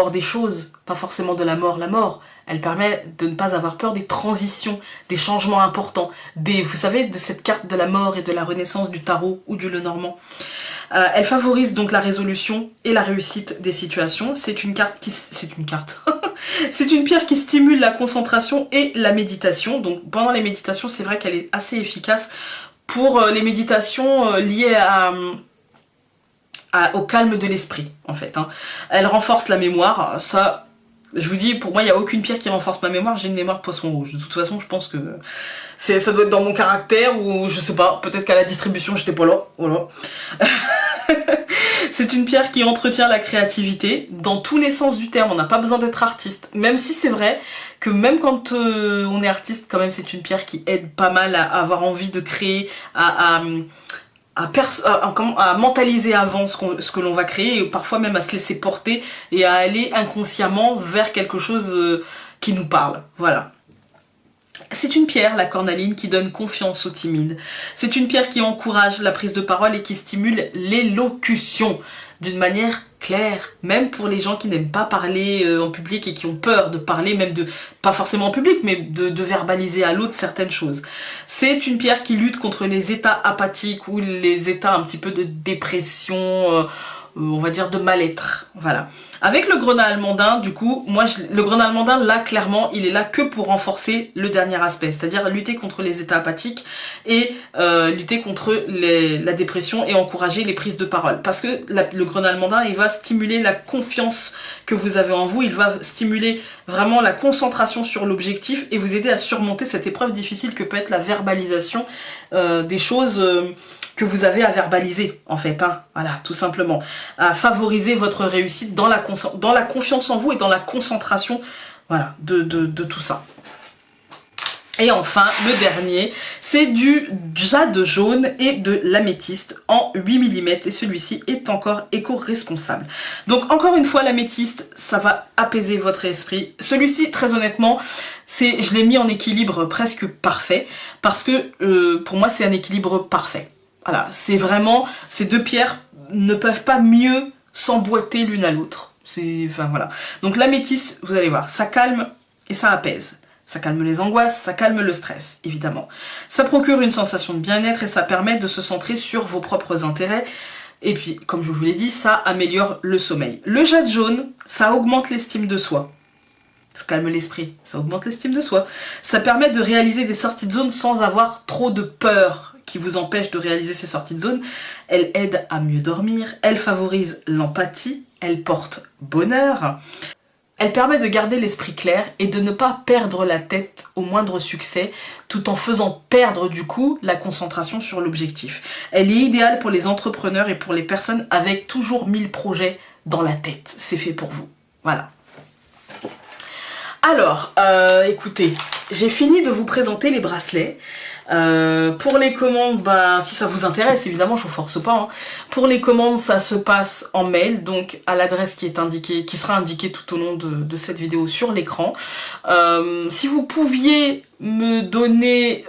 des choses, pas forcément de la mort. Elle permet de ne pas avoir peur des transitions, des changements importants, vous savez, de cette carte de la mort et de la renaissance du tarot ou du Lenormand. Elle favorise donc la résolution et la réussite des situations. C'est une pierre qui stimule la concentration et la méditation. Donc pendant les méditations, c'est vrai qu'elle est assez efficace pour les méditations liées au calme de l'esprit, en fait, hein. Elle renforce la mémoire, ça, je vous dis, pour moi, il n'y a aucune pierre qui renforce ma mémoire, j'ai une mémoire de poisson rouge. De toute façon, je pense que ça doit être dans mon caractère, ou je sais pas, peut-être qu'à la distribution, j'étais pas là, voilà. C'est une pierre qui entretient la créativité dans tous les sens du terme, on n'a pas besoin d'être artiste, même si c'est vrai que même quand on est artiste, quand même, c'est une pierre qui aide pas mal à avoir envie de créer, à mentaliser avant ce que l'on va créer, et parfois même à se laisser porter et à aller inconsciemment vers quelque chose qui nous parle. Voilà. C'est une pierre, la cornaline, qui donne confiance aux timides. C'est une pierre qui encourage la prise de parole et qui stimule l'élocution d'une manière claire, même pour les gens qui n'aiment pas parler en public et qui ont peur de parler, même pas forcément en public, mais de verbaliser à l'autre certaines choses. C'est une pierre qui lutte contre les états apathiques ou les états un petit peu de dépression, on va dire de mal-être, voilà. Avec le grenat almandin, du coup, le grenat almandin, là, clairement, il est là que pour renforcer le dernier aspect, c'est-à-dire lutter contre les états apathiques et lutter contre la dépression et encourager les prises de parole. Parce que le grenat almandin, il va stimuler la confiance que vous avez en vous, il va stimuler vraiment la concentration sur l'objectif et vous aider à surmonter cette épreuve difficile que peut être la verbalisation des choses que vous avez à verbaliser, en fait, hein, voilà, tout simplement. À favoriser votre réussite dans la confiance en vous et dans la concentration, voilà, de tout ça. Et enfin, le dernier, c'est du jade jaune et de l'améthyste en 8 mm, et celui-ci est encore éco-responsable. Donc encore une fois, l'améthyste, ça va apaiser votre esprit. Celui-ci, très honnêtement, je l'ai mis en équilibre presque parfait, parce que pour moi, c'est un équilibre parfait. Voilà, c'est vraiment, ces deux pierres ne peuvent pas mieux s'emboîter l'une à l'autre. Enfin voilà. Donc l'améthyste, vous allez voir, ça calme et ça apaise. Ça calme les angoisses, ça calme le stress, évidemment. Ça procure une sensation de bien-être et ça permet de se centrer sur vos propres intérêts. Et puis, comme je vous l'ai dit, ça améliore le sommeil. Le jade jaune, ça augmente l'estime de soi. Ça calme l'esprit, ça augmente l'estime de soi. Ça permet de réaliser des sorties de zone sans avoir trop de peur qui vous empêche de réaliser ces sorties de zone. Elle aide à mieux dormir, elle favorise l'empathie, elle porte bonheur. Elle permet de garder l'esprit clair et de ne pas perdre la tête au moindre succès, tout en faisant perdre du coup la concentration sur l'objectif. Elle est idéale pour les entrepreneurs et pour les personnes avec toujours 1000 projets dans la tête. C'est fait pour vous. Voilà. Alors, écoutez, j'ai fini de vous présenter les bracelets. Pour les commandes, bah, si ça vous intéresse, évidemment, je vous force pas. Hein. Pour les commandes, ça se passe en mail, donc à l'adresse qui est indiquée, qui sera indiquée tout au long de cette vidéo sur l'écran. Si vous pouviez me donner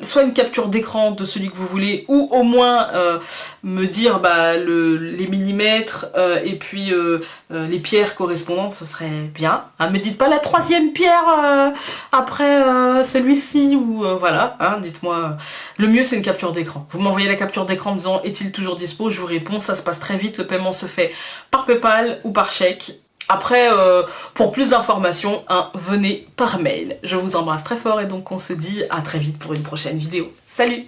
soit une capture d'écran de celui que vous voulez, ou au moins me dire bah, les millimètres et puis les pierres correspondantes, ce serait bien. Hein, me dites pas la 3e pierre après celui-ci, ou voilà, hein, dites-moi. Le mieux c'est une capture d'écran. Vous m'envoyez la capture d'écran en me disant est-il toujours dispo, je vous réponds, ça se passe très vite, le paiement se fait par PayPal ou par chèque. Après, pour plus d'informations, hein, venez par mail. Je vous embrasse très fort et donc on se dit à très vite pour une prochaine vidéo. Salut!